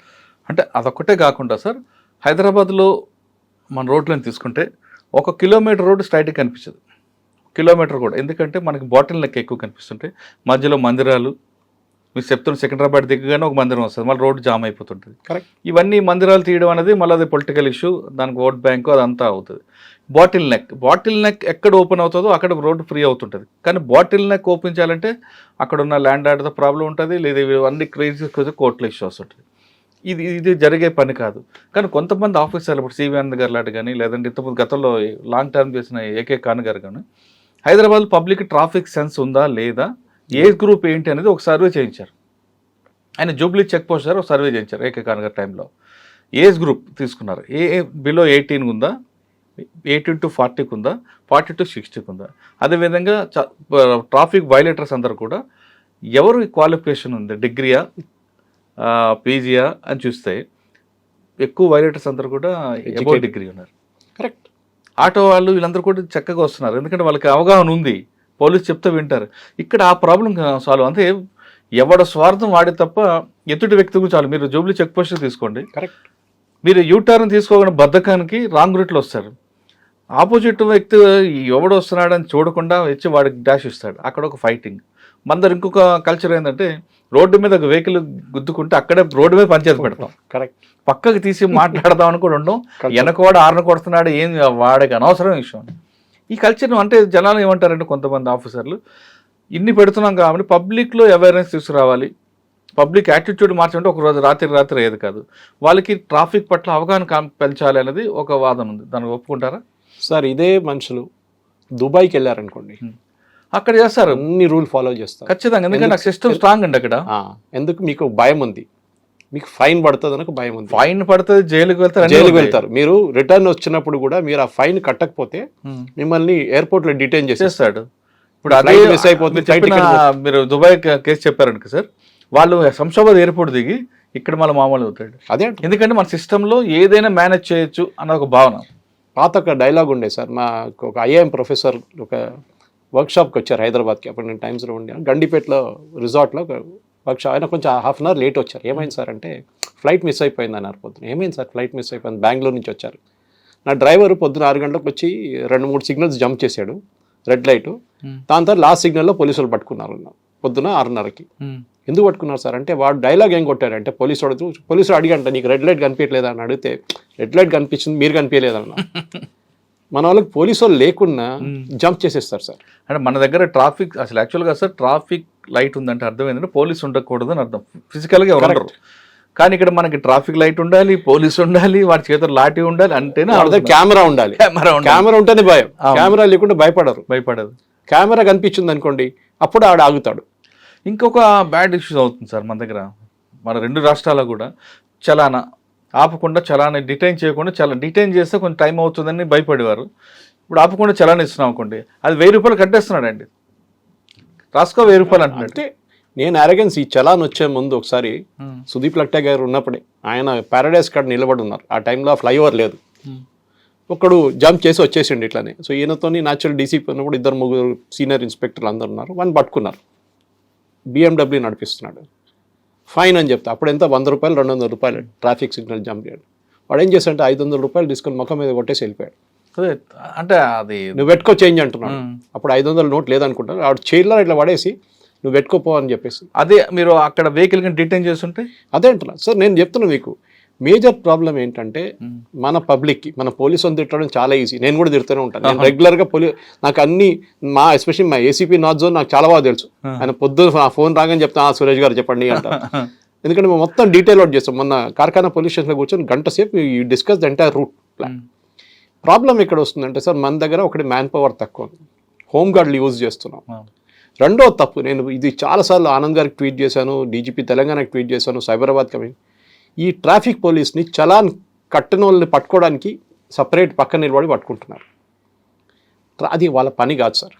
Speaker 2: అంటే అదొక్కటే కాకుండా సార్, హైదరాబాద్లో మన రోడ్లను తీసుకుంటే 1 కిలోమీటర్ రోడ్డు స్ట్రైట్గా కనిపించదు, కిలోమీటర్ కూడా. ఎందుకంటే మనకి బాటిల్ నెక్ ఎక్కువ కనిపిస్తుంటాయి, మధ్యలో మందిరాలు. మీరు చెప్తున్న సికింద్రాబాద్ దిగ్గగానే ఒక మందిరం వస్తుంది, మళ్ళీ రోడ్డు జామ్ అయిపోతుంటుంది.
Speaker 3: కరెక్ట్.
Speaker 2: ఇవన్నీ మందిరాలు తీయడం అనేది మళ్ళీ అది పొలిటికల్ ఇష్యూ, దానికి ఓట్ బ్యాంకు అదంతా అవుతుంది. బాటిల్ నెక్ ఎక్కడ ఓపెన్ అవుతుందో అక్కడ రోడ్డు ఫ్రీ అవుతుంటుంది. కానీ బాటిల్ నెక్ ఓపెన్ చేయాలంటే అక్కడ ఉన్న ల్యాండ్ ఆర్డర్తో ప్రాబ్లం ఉంటుంది, లేదా ఇవన్నీ క్రైసిస్ కోర్టులో ఇష్యూ వస్తుంటుంది. ఇది జరిగే పని కాదు. కానీ కొంతమంది ఆఫీసర్లు, ఇప్పుడు సివి ఆనంద్ గారు లాంటి కానీ, లేదంటే ఇంతకుముందు గతంలో లాంగ్ టర్మ్ చేసిన ఏకే ఖాన్ గారు కానీ, హైదరాబాద్ పబ్లిక్ ట్రాఫిక్ సెన్స్ ఉందా లేదా, ఏజ్ గ్రూప్ ఏంటి అనేది ఒక సర్వే చేయించారు. ఆయన జూబ్లీ చెక్ పోస్ట్ ఒక సర్వే చేయించారు ఏకే ఖాన్ గారి టైంలో. ఏజ్ గ్రూప్ తీసుకున్నారు, బిలో 18 ఉందా, 18 to 40 ఉందా, 40 to 60 ఉందా. అదేవిధంగా ట్రాఫిక్ వైలేటర్స్ అందరూ కూడా ఎవరు క్వాలిఫికేషన్ ఉంది, డిగ్రీయా పీజీయా అని చూస్తే ఎక్కువ వైలేటర్స్ అందరూ కూడా ఎబో డిగ్రీ ఉన్నారు.
Speaker 3: కరెక్ట్.
Speaker 2: ఆటో వాళ్ళు వీళ్ళందరూ కూడా చక్కగా వస్తున్నారు, ఎందుకంటే వాళ్ళకి అవగాహన ఉంది, పోలీసు చెప్తే వింటారు. ఇక్కడ ఆ ప్రాబ్లం సాల్వ్ అంటే ఎవడ స్వార్థం వాడే తప్ప ఎదుటి వ్యక్తి గురించి చాలు. మీరు జూబ్లీ చెక్ పోస్ట్ తీసుకోండి,
Speaker 3: కరెక్ట్,
Speaker 2: మీరు యూటర్న్ తీసుకోకుండా బద్ధకానికి రాంగ్ రూట్లో వస్తారు. ఆపోజిట్ వ్యక్తి ఎవడు వస్తున్నాడని చూడకుండా వచ్చి వాడికి డాష్ ఇస్తాడు, అక్కడ ఒక ఫైటింగ్. మందరు ఇంకొక కల్చర్ ఏంటంటే రోడ్డు మీద ఒక వెహికల్ గుద్దుకుంటే అక్కడే రోడ్డు మీద పంచాయతీ పెడతాం,
Speaker 3: కరెక్ట్,
Speaker 2: పక్కకి తీసి మాట్లాడదాం అని కూడా ఉండడం. వెనకవాడు ఆరున కొడుతున్నాడు, ఏం వాడికి అనవసరం విషయం. ఈ కల్చర్ అంటే జనాలు ఏమంటారంటే కొంతమంది ఆఫీసర్లు, ఇన్ని పెడుతున్నాం కాబట్టి పబ్లిక్లో అవేర్నెస్ తీసుకురావాలి, పబ్లిక్ యాటిట్యూడ్ మార్చమంటే ఒక రోజు రాత్రి అయ్యేది కాదు, వాళ్ళకి ట్రాఫిక్ పట్ల అవగాహన పెంచాలి అనేది ఒక వాదన ఉంది. దానికి ఒప్పుకుంటారా
Speaker 3: సార్? ఇదే మనుషులు దుబాయ్కి వెళ్ళారనుకోండి,
Speaker 2: అక్కడ చేస్తారు,
Speaker 3: అన్ని రూల్ ఫాలో చేస్తారు
Speaker 2: ఖచ్చితంగా. ఎందుకంటే నాకు సిస్టమ్ స్ట్రాంగ్ అండి అక్కడ.
Speaker 3: ఎందుకు? మీకు భయం ఉంది, మీకు ఫైన్ పడుతుంది అని భయం ఉంది.
Speaker 2: ఫైన్ పడుతుంది, జైలుకి
Speaker 3: వెళ్తారు. మీరు రిటర్న్ వచ్చినప్పుడు కూడా మీరు ఆ ఫైన్ కట్టకపోతే మిమ్మల్ని ఎయిర్పోర్ట్ లో డిటైన్ చేసేస్తాడు.
Speaker 2: ఇప్పుడు అదే మిస్ అయిపోతుంది. మీరు దుబాయ్ కేసు చెప్పారంట సార్, వాళ్ళు శంషాబాద్ ఎయిర్పోర్ట్ దిగి ఇక్కడ మళ్ళీ మామూలు అవుతాడు.
Speaker 3: అదే, ఎందుకంటే
Speaker 2: మన సిస్టంలో ఏదైనా మేనేజ్ చేయొచ్చు అన్న ఒక భావన.
Speaker 3: పాత ఒక డైలాగ్ ఉండే సార్, మా ఒక ఐఐఎం ప్రొఫెసర్ ఒక వర్క్షాప్కి వచ్చారు హైదరాబాద్కి. అప్పుడు నేను టైమ్స్లో ఉండే గండిపేటలో రిసార్ట్లో ఒక వర్క్షాప్. ఆయన కొంచెం హాఫ్ అన్ అవర్ లేట్ వచ్చారు. ఏమైంది సార్ అంటే, ఫ్లైట్ మిస్ అయిపోయింది అన్నారు పొద్దున. ఏమైంది సార్? ఫ్లైట్ మిస్ అయిపోయింది, బెంగళూరు నుంచి వచ్చారు. నా డ్రైవర్ పొద్దున 6 గంటలకు వచ్చి 2-3 సిగ్నల్స్ జంప్ చేశాడు, రెడ్ లైట్. దాని తర్వాత లాస్ట్ సిగ్నల్లో పోలీసులు పట్టుకున్నారు పొద్దున 6:30కి. ఎందుకు పట్టుకున్నారు సార్ అంటే, వాడు డైలాగ్ ఏం కొట్టారంటే, పోలీసులు అడిగంట, నీకు రెడ్ లైట్ కనిపించలేదా అని అడిగితే, రెడ్ లైట్ కనిపించింది, మీరు కనిపించలేదన్న. మన వాళ్ళకి పోలీసు వాళ్ళు లేకున్నా జంప్ చేసేస్తారు సార్.
Speaker 2: అంటే మన దగ్గర ట్రాఫిక్ అసలు యాక్చువల్గా సార్ ట్రాఫిక్ లైట్ ఉందంటే అర్థం ఏంటంటే పోలీసు ఉండకూడదు అని అర్థం, ఫిజికల్గా ఎవరు ఉండరు. కానీ ఇక్కడ మనకి ట్రాఫిక్ లైట్ ఉండాలి, పోలీసు ఉండాలి, వాడి చేతులు లాఠీ ఉండాలి, అంటేనే
Speaker 3: కెమెరా ఉండాలి. కెమెరా ఉంటేనే భయం, కెమెరా లేకుండా భయపడదు. కెమెరా కనిపించింది అనుకోండి, అప్పుడు ఆడ ఆగుతాడు.
Speaker 2: ఇంకొక బ్యాడ్ ఇష్యూస్ అవుతుంది సార్ మన దగ్గర. మన 2 రాష్ట్రాల్లో కూడా చలానా ఆపకుండా, చలానా డిటైన్ చేయకుండా, డిటైన్ చేస్తే కొంచెం టైం అవుతుందని భయపడేవారు. ఇప్పుడు ఆపకుండా చలానా ఇస్తున్నాం అనుకోండి, అది 1000 రూపాయలు కట్టేస్తున్నాడు అండి. రాసుకో 1000 రూపాయలు అంటున్నట్టు.
Speaker 3: అంటే నేను అరగెన్స్ ఈ చలాన్ వచ్చే ముందు ఒకసారి సుదీప్ లక్టే గారు ఉన్నప్పుడే ఆయన పారడైస్ కాడ నిలబడి ఉన్నారు. ఆ టైంలో ఫ్లైఓవర్ లేదు. ఒకడు జంప్ చేసి వచ్చేసిండు ఇట్లానే. సో ఈయనతో న్యాచురల్ డీసీపీ ఉన్నప్పుడు 2-3 సీనియర్ ఇన్స్పెక్టర్లు అందరు ఉన్నారు. వాడిని పట్టుకున్నారు. BMW నడిపిస్తున్నాడు. ఫైన్ అని చెప్తా. అప్పుడు ఎంత 100 రూపాయలు 200 రూపాయలు ట్రాఫిక్ సిగ్నల్ జంప్ చేయడం. వాడు ఏం చేశాడంటే 500 రూపాయలు తీసుకొని ముఖం మీద కొట్టేసి వెళ్ళిపోయాడు.
Speaker 2: అదే అంటే అది
Speaker 3: నువ్వు పెట్టుకో చేంజ్ అంటున్నాడు. అప్పుడు 500 నోట్ లేదనుకుంటాను. ఆవిడ చైర్లో ఇట్లా పడేసి నువ్వు పెట్టుకోపో అని చెప్పేసి.
Speaker 2: అదే మీరు అక్కడ వెహికల్ కి డిటైన్ చేస్తుంటే
Speaker 3: అదే అంటున్నా సార్. నేను చెప్తున్నా మీకు మేజర్ ప్రాబ్లం ఏంటంటే మన పబ్లిక్కి మన పోలీసు అని తిట్టడం చాలా ఈజీ. నేను కూడా తిడుతూనే ఉంటాను. నేను రెగ్యులర్గా నాకు అన్ని ఎస్పెషల్లీ మా ఏసీపీ నాట్ జోన్ నాకు చాలా బాగా తెలుసు. ఆయన పొద్దున్న ఫోన్ రాగానే చెప్తాను సురేష్ గారు చెప్పండి అంటారు. ఎందుకంటే మేము మొత్తం డీటెయిల్ అవుట్ చేస్తాం. మొన్న కార్ఖానా పోలీస్ స్టేషన్లో కూర్చొని గంట సేపు you discuss the entire route plan. Problem ఎక్కడ వస్తుందంటే సార్ మన దగ్గర ఒకటి మ్యాన్ పవర్ తక్కువ, హోమ్ గార్డ్లు యూజ్ చేస్తున్నాం. రెండో తప్పు, నేను ఇది చాలాసార్లు ఆనంద్ గారికి ట్వీట్ చేశాను, డీజీపీ తెలంగాణకి ట్వీట్ చేశాను, సైబరాబాద్ కమింగ్. ఈ ట్రాఫిక్ పోలీస్ని చలాన్ కట్టిన వాళ్ళని పట్టుకోవడానికి సపరేట్ పక్కన నిలబడి పట్టుకుంటున్నారు. అది వాళ్ళ పని కాదు సార్.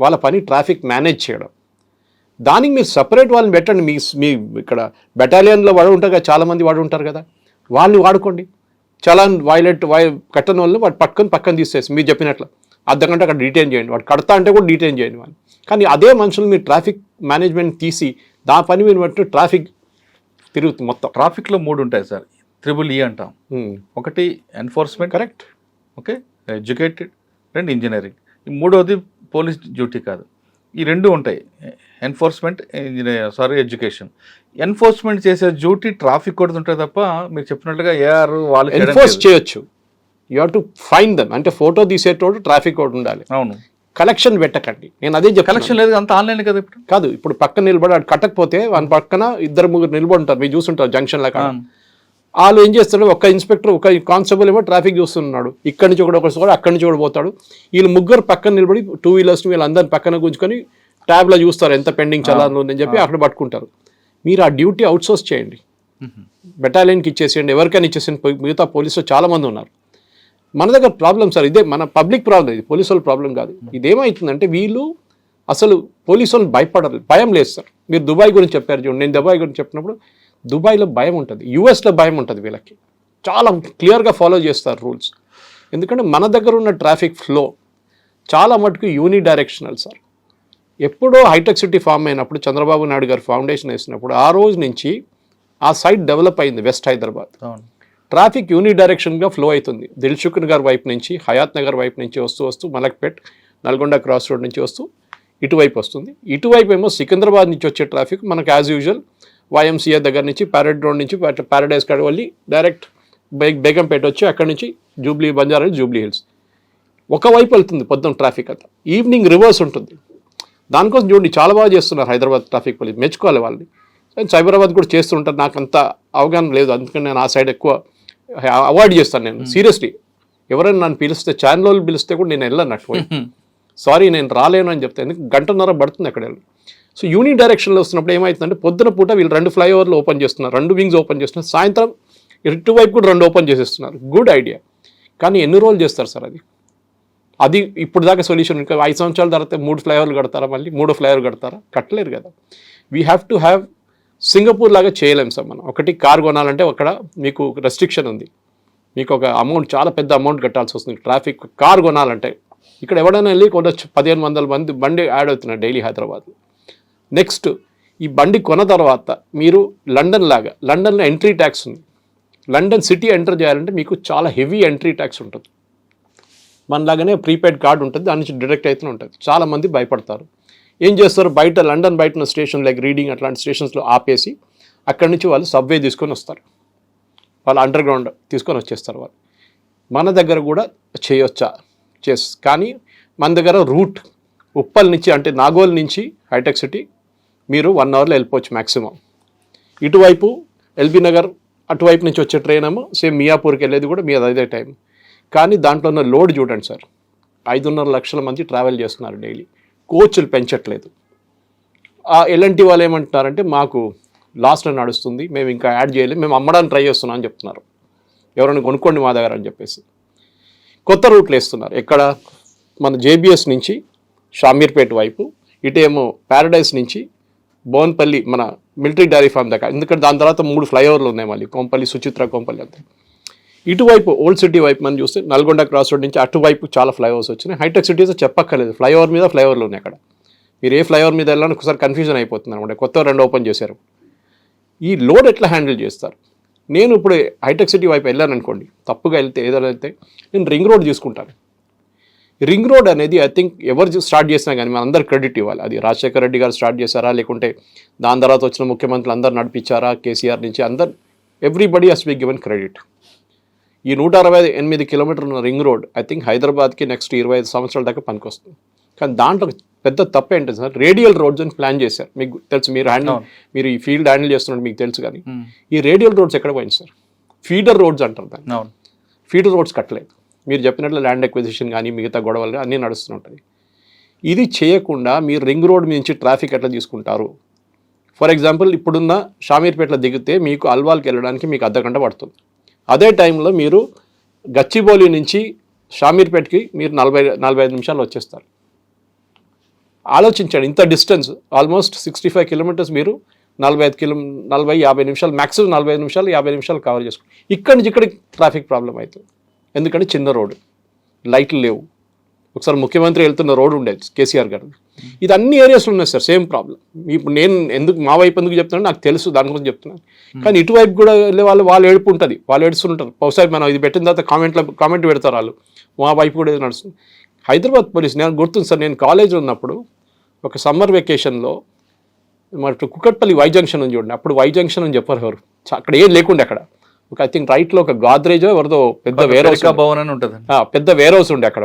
Speaker 3: వాళ్ళ పని ట్రాఫిక్ మేనేజ్ చేయడం. దానికి మీరు సపరేట్ వాళ్ళని పెట్టండి. మీ ఇక్కడ బెటాలియన్లో వాడు ఉంటారు కదా, చాలామంది వాడు ఉంటారు కదా, వాళ్ళు వాడుకోండి. చలాన్ కట్టని వాళ్ళని వాడు పట్టుకొని పక్కన తీసేసి మీరు చెప్పినట్లు అర్ధగంట అక్కడ డీటైన్ చేయండి. వాడు కడతా అంటే కూడా డీటైన్ చేయండి వాళ్ళు. కానీ అదే మనుషులు మీరు ట్రాఫిక్ మేనేజ్మెంట్ తీసి దా పని మీరు బట్టి ట్రాఫిక్ తిరుగుతుంది మొత్తం.
Speaker 2: ట్రాఫిక్లో 3 ఉంటాయి సార్. 3E అంటాం. ఒకటి enforcement, correct, okay, educated, 2 engineering. ఈ మూడోది పోలీస్ డ్యూటీ కాదు. ఈ 2 ఉంటాయి, ఎన్ఫోర్స్మెంట్, ఎడ్యుకేషన్. ఎన్ఫోర్స్మెంట్ చేసే డ్యూటీ ట్రాఫిక్ కూడా ఉంటుంది తప్ప మీరు చెప్పినట్లుగా ఏఆర్ వాళ్ళు
Speaker 3: ఎన్ఫోర్స్ చేయొచ్చు. You have to find dum. అంటే ఫోటో తీసేటోడు ట్రాఫిక్ కూడా ఉండాలి.
Speaker 2: అవును,
Speaker 3: కలెక్షన్ పెట్టకండి. నేను అదే
Speaker 2: కలెక్షన్ లేదు, అంత ఆన్లైన్ కదా ఇప్పుడు.
Speaker 3: కాదు, ఇప్పుడు పక్కన నిలబడి కట్టకపోతే వాళ్ళ పక్కన 2-3 నిలబడి ఉంటారు. మీరు చూస్తుంటారు జంక్షన్ లాగా. వాళ్ళు ఏం చేస్తారు, ఒక ఇన్స్పెక్టర్ ఒక కానిస్టేబుల్ ఏమో ట్రాఫిక్ చూస్తున్నాడు, ఇక్కడి నుంచి ఒకటి అక్కడి నుంచి కూడా పోతాడు. వీళ్ళు ముగ్గురు పక్కన నిలబడి 2 వీలర్స్ వీళ్ళందరినీ పక్కన గుంజుకొని ట్యాబ్లో చూస్తారు ఎంత పెండింగ్ చలాన్ ఉందని చెప్పి అక్కడ పట్టుకుంటారు. మీరు ఆ డ్యూటీ అవుట్సోర్స్ చేయండి, బెటాలియన్కి ఇచ్చేసేయండి, ఎవరికైనా ఇచ్చేసేయండి. మిగతా పోలీసులు చాలామంది ఉన్నారు. మన దగ్గర ప్రాబ్లం సార్ ఇదే, మన పబ్లిక్ ప్రాబ్లం, ఇది పోలీసు వాళ్ళ ప్రాబ్లం కాదు. ఇదేమవుతుందంటే వీళ్ళు అసలు పోలీసు వాళ్ళు భయపడరు, భయం లేదు సార్. మీరు దుబాయ్ గురించి చెప్పారు చూడండి. నేను దుబాయ్ గురించి చెప్పినప్పుడు దుబాయ్లో భయం ఉంటుంది, యూఎస్లో భయం ఉంటుంది. వీళ్ళకి చాలా క్లియర్గా ఫాలో చేస్తారు రూల్స్. ఎందుకంటే మన దగ్గర ఉన్న ట్రాఫిక్ ఫ్లో చాలా మటుకు యూని డైరెక్షనల్ సార్. ఎప్పుడో హైటెక్ సిటీ ఫామ్ అయినప్పుడు చంద్రబాబు నాయుడు గారు ఫౌండేషన్ వేసినప్పుడు ఆ రోజు నుంచి ఆ సైట్ డెవలప్ అయింది. వెస్ట్ హైదరాబాద్ ట్రాఫిక్ యూని డైరెక్షన్గా ఫ్లో అవుతుంది. దిల్సుఖ్ నగర్ వైపు నుంచి, హయాత్ నగర్ వైపు నుంచి వస్తూ మలక్పేట్, నల్గొండ క్రాస్ రోడ్ నుంచి వస్తూ ఇటువైపు వస్తుంది. ఇటువైపు ఏమో సికింద్రాబాద్ నుంచి వచ్చే ట్రాఫిక్ మనకు యాజ్ యూజువల్ YMCA దగ్గర నుంచి ప్యారెడ్ రోడ్ నుంచి ప్యారడైజ్ కాడ వెళ్ళి డైరెక్ట్ బేగంపేట వచ్చి అక్కడి నుంచి జూబ్లీ బంజారా జూబ్లీ హిల్స్ ఒకవైపు వెళ్తుంది పొద్దున్న ట్రాఫిక్ అంతా. ఈవినింగ్ రివర్స్ ఉంటుంది. దానికోసం చూడండి చాలా బాగా చేస్తున్నారు హైదరాబాద్ ట్రాఫిక్ పోలీస్, మెచ్చుకోవాలి వాళ్ళని. సైబరాబాద్ కూడా చేస్తుంటారు. నాకు అంత అవగాహన లేదు, అందుకని నేను ఆ సైడ్ ఎక్కువ అవాయిడ్ చేస్తాను. నేను సీరియస్లీ ఎవరైనా నన్ను పిలిస్తే, ఛానల్ పిలిస్తే కూడా నేను వెళ్ళను అటు. సారీ నేను రాలేను అని చెప్తాను, ఎందుకు 1.5 గంట పడుతుంది అక్కడ వెళ్ళి. సో యూనిట్ డైరెక్షన్లో వస్తున్నప్పుడు ఏమవుతుందంటే పొద్దున పూట వీళ్ళు 2 ఫ్లైఓవర్లు ఓపెన్ చేస్తున్నారు, 2 వింగ్స్ ఓపెన్ చేస్తున్నారు, సాయంత్రం ఇటువైపు కూడా 2 ఓపెన్ చేసేస్తున్నారు. గుడ్ ఐడియా, కానీ ఎన్ని రోజులు చేస్తారు సార్ అది ఇప్పుడు దాకా సొల్యూషన్. ఇంకా 5 సంవత్సరాల తర్వాత 3 ఫ్లైఓవర్లు కడతారా, మళ్ళీ 3 ఫ్లైఓవర్ కడతారా? కట్టలేరు కదా. We have to have Singapore లాగా చేయలేం సార్ మనం. ఒకటి కార్ కొనాలంటే అక్కడ మీకు రెస్ట్రిక్షన్ ఉంది, మీకు ఒక అమౌంట్ చాలా పెద్ద అమౌంట్ కట్టాల్సి వస్తుంది. ట్రాఫిక్ కార్ కొనాలంటే ఇక్కడ ఎవడైనా వెళ్ళి కొనొచ్చు, 1500 మంది బండి యాడ్ అవుతున్నారు డైలీ హైదరాబాద్లో. నెక్స్ట్ ఈ బండి కొన్న తర్వాత మీరు లండన్ లాగా, లండన్లో ఎంట్రీ ట్యాక్స్ ఉంది. లండన్ సిటీ ఎంటర్ చేయాలంటే మీకు చాలా హెవీ ఎంట్రీ ట్యాక్స్ ఉంటుంది. మనలాగానే ప్రీపెయిడ్ కార్డు ఉంటుంది, దాని నుంచి డిడక్ట్ అయితే ఉంటుంది. చాలామంది భయపడతారు. ఏం చేస్తారు, బయట లండన్ బయట ఉన్న స్టేషన్ లైక్ రీడింగ్ అట్లాంటి స్టేషన్స్లో ఆపేసి అక్కడి నుంచి వాళ్ళు సబ్వే తీసుకొని వస్తారు, వాళ్ళు అండర్ గ్రౌండ్ తీసుకొని వచ్చేస్తారు వాళ్ళు. మన దగ్గర కూడా చేయొచ్చా? కానీ మన దగ్గర రూట్ ఉప్పల్ నుంచి అంటే నాగోల్ నుంచి హైటెక్ సిటీ మీరు 1 అవర్లో వెళ్ళిపోవచ్చు మ్యాక్సిమం. ఇటువైపు ఎల్బీ నగర్ అటువైపు నుంచి వచ్చే ట్రైన్ ఏమో సేమ్ మియాపూర్కి వెళ్ళేది కూడా మీ అదే టైం. కానీ దాంట్లో ఉన్న లోడ్ చూడండి సార్, 5.5 లక్షల మంది ట్రావెల్ చేస్తున్నారు డైలీ. కోచ్లు పెంచట్లేదు. ఎల్ఎన్టీ వాళ్ళు ఏమంటున్నారంటే మాకు లాస్ట్లో నడుస్తుంది, మేము ఇంకా యాడ్ చేయలేము, మేము అమ్మడానికి ట్రై చేస్తున్నాం అని చెప్తున్నారు. ఎవరైనా కొనుక్కోండి మా దగ్గర అని చెప్పేసి కొత్త రూట్లు వేస్తున్నారు. ఎక్కడ మన JBS నుంచి షామీర్పేట వైపు, ఇటేమో ప్యారడైస్ నుంచి బోన్పల్లి మన మిలిటరీ డైరీ ఫామ్ దాకా, ఎందుకంటే దాని తర్వాత 3 ఫ్లైఓవర్లు ఉన్నాయి మళ్ళీ, కోంపల్లి, సుచిత్ర, కోంపల్లి అంతా. ఇటువైపు ఓల్డ్ సిటీ వైపు మనం చూస్తే నల్గొండ క్రాస్ రోడ్ నుంచి అటువైపు చాలా ఫ్లైఓవర్స్ వచ్చినాయి. హైటెక్ సిటీస్ చెప్పక్కర్లేదు, ఫ్లైఓవర్ మీద ఫ్లైఓవర్లు ఉన్నాయి అక్కడ. మీరు ఏ ఫ్లైఓవర్ మీద వెళ్ళాలని ఒకసారి కన్ఫ్యూజన్ అయిపోతుంది అనమాట. కొత్త 2 ఓపెన్ చేశారు. ఈ లోడ్ ఎట్లా హ్యాండిల్ చేస్తారు? నేను ఇప్పుడు హైటెక్ సిటీ వైపు వెళ్ళాను అనుకోండి, తప్పుగా వెళ్తే ఏదైనా వెళ్తే నేను రింగ్ రోడ్ తీసుకుంటాను. రింగ్ రోడ్ అనేది ఐ థింక్ ఎవరు స్టార్ట్ చేసినా కానీ మన అందరు క్రెడిట్ ఇవ్వాలి. అది రాజశేఖర రెడ్డి గారు స్టార్ట్ చేశారా, లేకుంటే దాని తర్వాత వచ్చిన ముఖ్యమంత్రులు అందరు నడిపించారా, కేసీఆర్ నుంచి అందరు, everybody has be given credit. ఈ 168 కిలోమీటర్ల రింగ్ రోడ్ ఐ థింక్ హైదరాబాద్కి నెక్స్ట్ 25 సంవత్సరాల దాకా పనికొస్తుంది. కానీ దాంట్లో పెద్ద తప్పు ఏంటి సార్, రేడియల్ రోడ్స్ అని ప్లాన్ చేశారు. మీకు తెలుసు, మీరు ఈ ఫీల్డ్ హ్యాండిల్ చేస్తున్నట్టు మీకు తెలుసు. కానీ ఈ రేడియల్ రోడ్స్ ఎక్కడ పోయింది సార్? ఫీడర్ రోడ్స్ అంటారు దాన్ని. ఫీడర్ రోడ్స్ కట్టలేదు. మీరు చెప్పినట్లు ల్యాండ్ ఎక్విజిషన్ కానీ మిగతా గొడవలు అన్నీ నడుస్తుంటాయి. ఇది చేయకుండా మీరు రింగ్ రోడ్ నుంచి ట్రాఫిక్ ఎట్లా తీసుకుంటారు? ఫర్ ఎగ్జాంపుల్, ఇప్పుడున్న షామీర్పేటలో దిగితే మీకు అల్వాల్కి వెళ్ళడానికి మీకు అర్ధగంట పడుతుంది. అదే టైంలో మీరు గచ్చిబౌలి నుంచి షామీర్పేటకి మీరు 40-45 నిమిషాలు వచ్చేస్తారు. ఆలోచించండి, ఇంత డిస్టెన్స్ ఆల్మోస్ట్ 65 కిలోమీటర్స్ మీరు 40-50 నిమిషాలు, మ్యాక్సిమం 45 నిమిషాలు 50 నిమిషాలు కవర్ చేసుకోండి. ఇక్కడి నుంచి ఇక్కడికి ట్రాఫిక్ ప్రాబ్లం అవుతుంది. ఎందుకంటే చిన్న రోడ్డు, లైట్లు లేవు. ఒకసారి ముఖ్యమంత్రి వెళ్తున్న రోడ్డు ఉండేది కేసీఆర్ గారు. ఇది అన్ని ఏరియాస్లో ఉన్నాయి సార్, సేమ్ ప్రాబ్లం. ఇప్పుడు నేను మా వైపు ఎందుకు చెప్తున్నాను నాకు తెలుసు, దాని గురించి చెప్తున్నాను. కానీ ఇటువైపు కూడా వెళ్ళే వాళ్ళు ఏడుపు ఉంటుంది, వాళ్ళు ఏడుస్తుంటారు. బహుశా మనం ఇది పెట్టిన తర్వాత కామెంట్ పెడతారు వాళ్ళు, మా వైపు కూడా ఇది నడుస్తుంది. హైదరాబాద్ పోలీస్, నేను గుర్తుంది సార్, నేను కాలేజీలో ఉన్నప్పుడు ఒక సమ్మర్ వెకేషన్లో మరి కుకట్పల్లి వై జంక్షన్ అని చూడండి, అప్పుడు వై జంక్షన్ అని చెప్పారు ఎవరు, అక్కడ ఏం లేకుండే. అక్కడ ఒక ఐ థింక్ రైట్లో ఒక గాద్రేజో ఎవరిదో పెద్ద వేర్ హౌస్
Speaker 2: భవన్ అని ఉంటుంది,
Speaker 3: పెద్ద వేర్ హౌస్ ఉండే అక్కడ.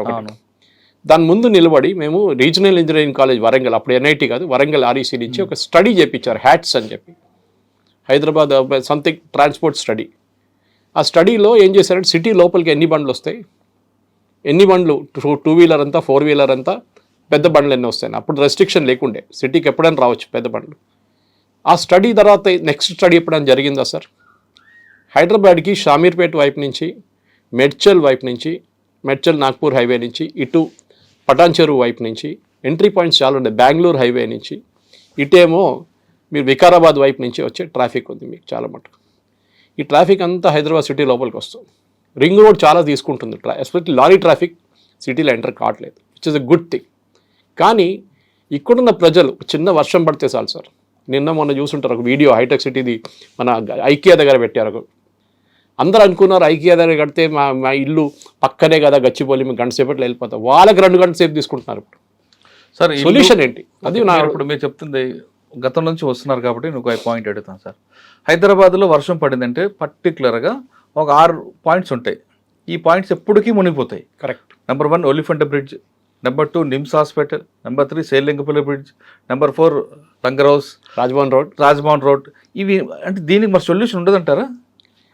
Speaker 3: దాని ముందు నిలబడి మేము రీజనల్ ఇంజనీరింగ్ కాలేజ్ వరంగల్, అప్పుడు ఎన్ఐటి కాదు వరంగల్ ఆర్ఈసీ నుంచి ఒక స్టడీ చేయించారు, హ్యాట్స్ అని చెప్పి, హైదరాబాద్ సంథింగ్ ట్రాన్స్పోర్ట్ స్టడీ. ఆ స్టడీలో ఏం చేశారంటే సిటీ లోపలికి ఎన్ని బండ్లు వస్తాయి, ఎన్ని బండ్లు 2 వీలర్ అంతా 4 వీలర్ అంతా పెద్ద బండ్లు ఎన్ని వస్తాయి. అప్పుడు రెస్ట్రిక్షన్ లేకుండే, సిటీకి ఎప్పుడైనా రావచ్చు పెద్ద బండ్లు. ఆ స్టడీ తర్వాత నెక్స్ట్ స్టడీ ఎప్పుడైనా జరిగిందా సార్? హైదరాబాద్కి షామీర్పేట వైపు నుంచి, మెడ్చల్ వైపు నుంచి, మెడ్చల్ నాగ్పూర్ హైవే నుంచి, ఇటు పటాన్ చెరువు వైపు నుంచి ఎంట్రీ పాయింట్స్ చాలా ఉన్నాయి. బెంగళూరు హైవే నుంచి ఇటేమో మీరు వికారాబాద్ వైపు నుంచి వచ్చే ట్రాఫిక్ ఉంది మీకు చాలా మటుకు. ఈ ట్రాఫిక్ అంతా హైదరాబాద్ సిటీ లోపలికి వస్తుంది. రింగ్ రోడ్ చాలా తీసుకుంటుంది, ఎస్పెషల్లీ లారీ ట్రాఫిక్ సిటీలో ఎంటర్ కావట్లేదు, which is a good thing. కానీ ఇక్కడున్న ప్రజలు చిన్న వర్షం పడితే చాలు సార్. నిన్న మొన్న చూసుంటారు ఒక వీడియో, హైటెక్ సిటీది మన ఐకియా దగ్గర పెట్టారు. అందరూ అనుకున్నారు ఐకియా దగ్గర కడితే మా ఇల్లు పక్కనే కదా గచ్చిబౌలి, మేము గంట సేపట్లో వెళ్ళిపోతాం. వాళ్ళకి 2 గంటల సేపు తీసుకుంటున్నారు.
Speaker 2: సార్
Speaker 3: సొల్యూషన్ ఏంటి? అది
Speaker 2: ఇప్పుడు మీరు చెప్తుంది గతం నుంచి వస్తున్నారు కాబట్టి నేను ఒక పాయింట్ అడుగుతాను సార్. హైదరాబాద్లో వర్షం పడిందంటే పర్టికులర్గా ఒక 6 పాయింట్స్ ఉంటాయి. ఈ పాయింట్స్ ఎప్పటికీ మునిగిపోతాయి.
Speaker 3: Correct.
Speaker 2: Number 1 Olifant bridge, number 2 NIMS hospital, number 3 సేలింగపల్లి bridge, number 4 Langar House, Raj Bhavan road. ఇవి అంటే దీనికి మరి సొల్యూషన్ ఉండదంటారా?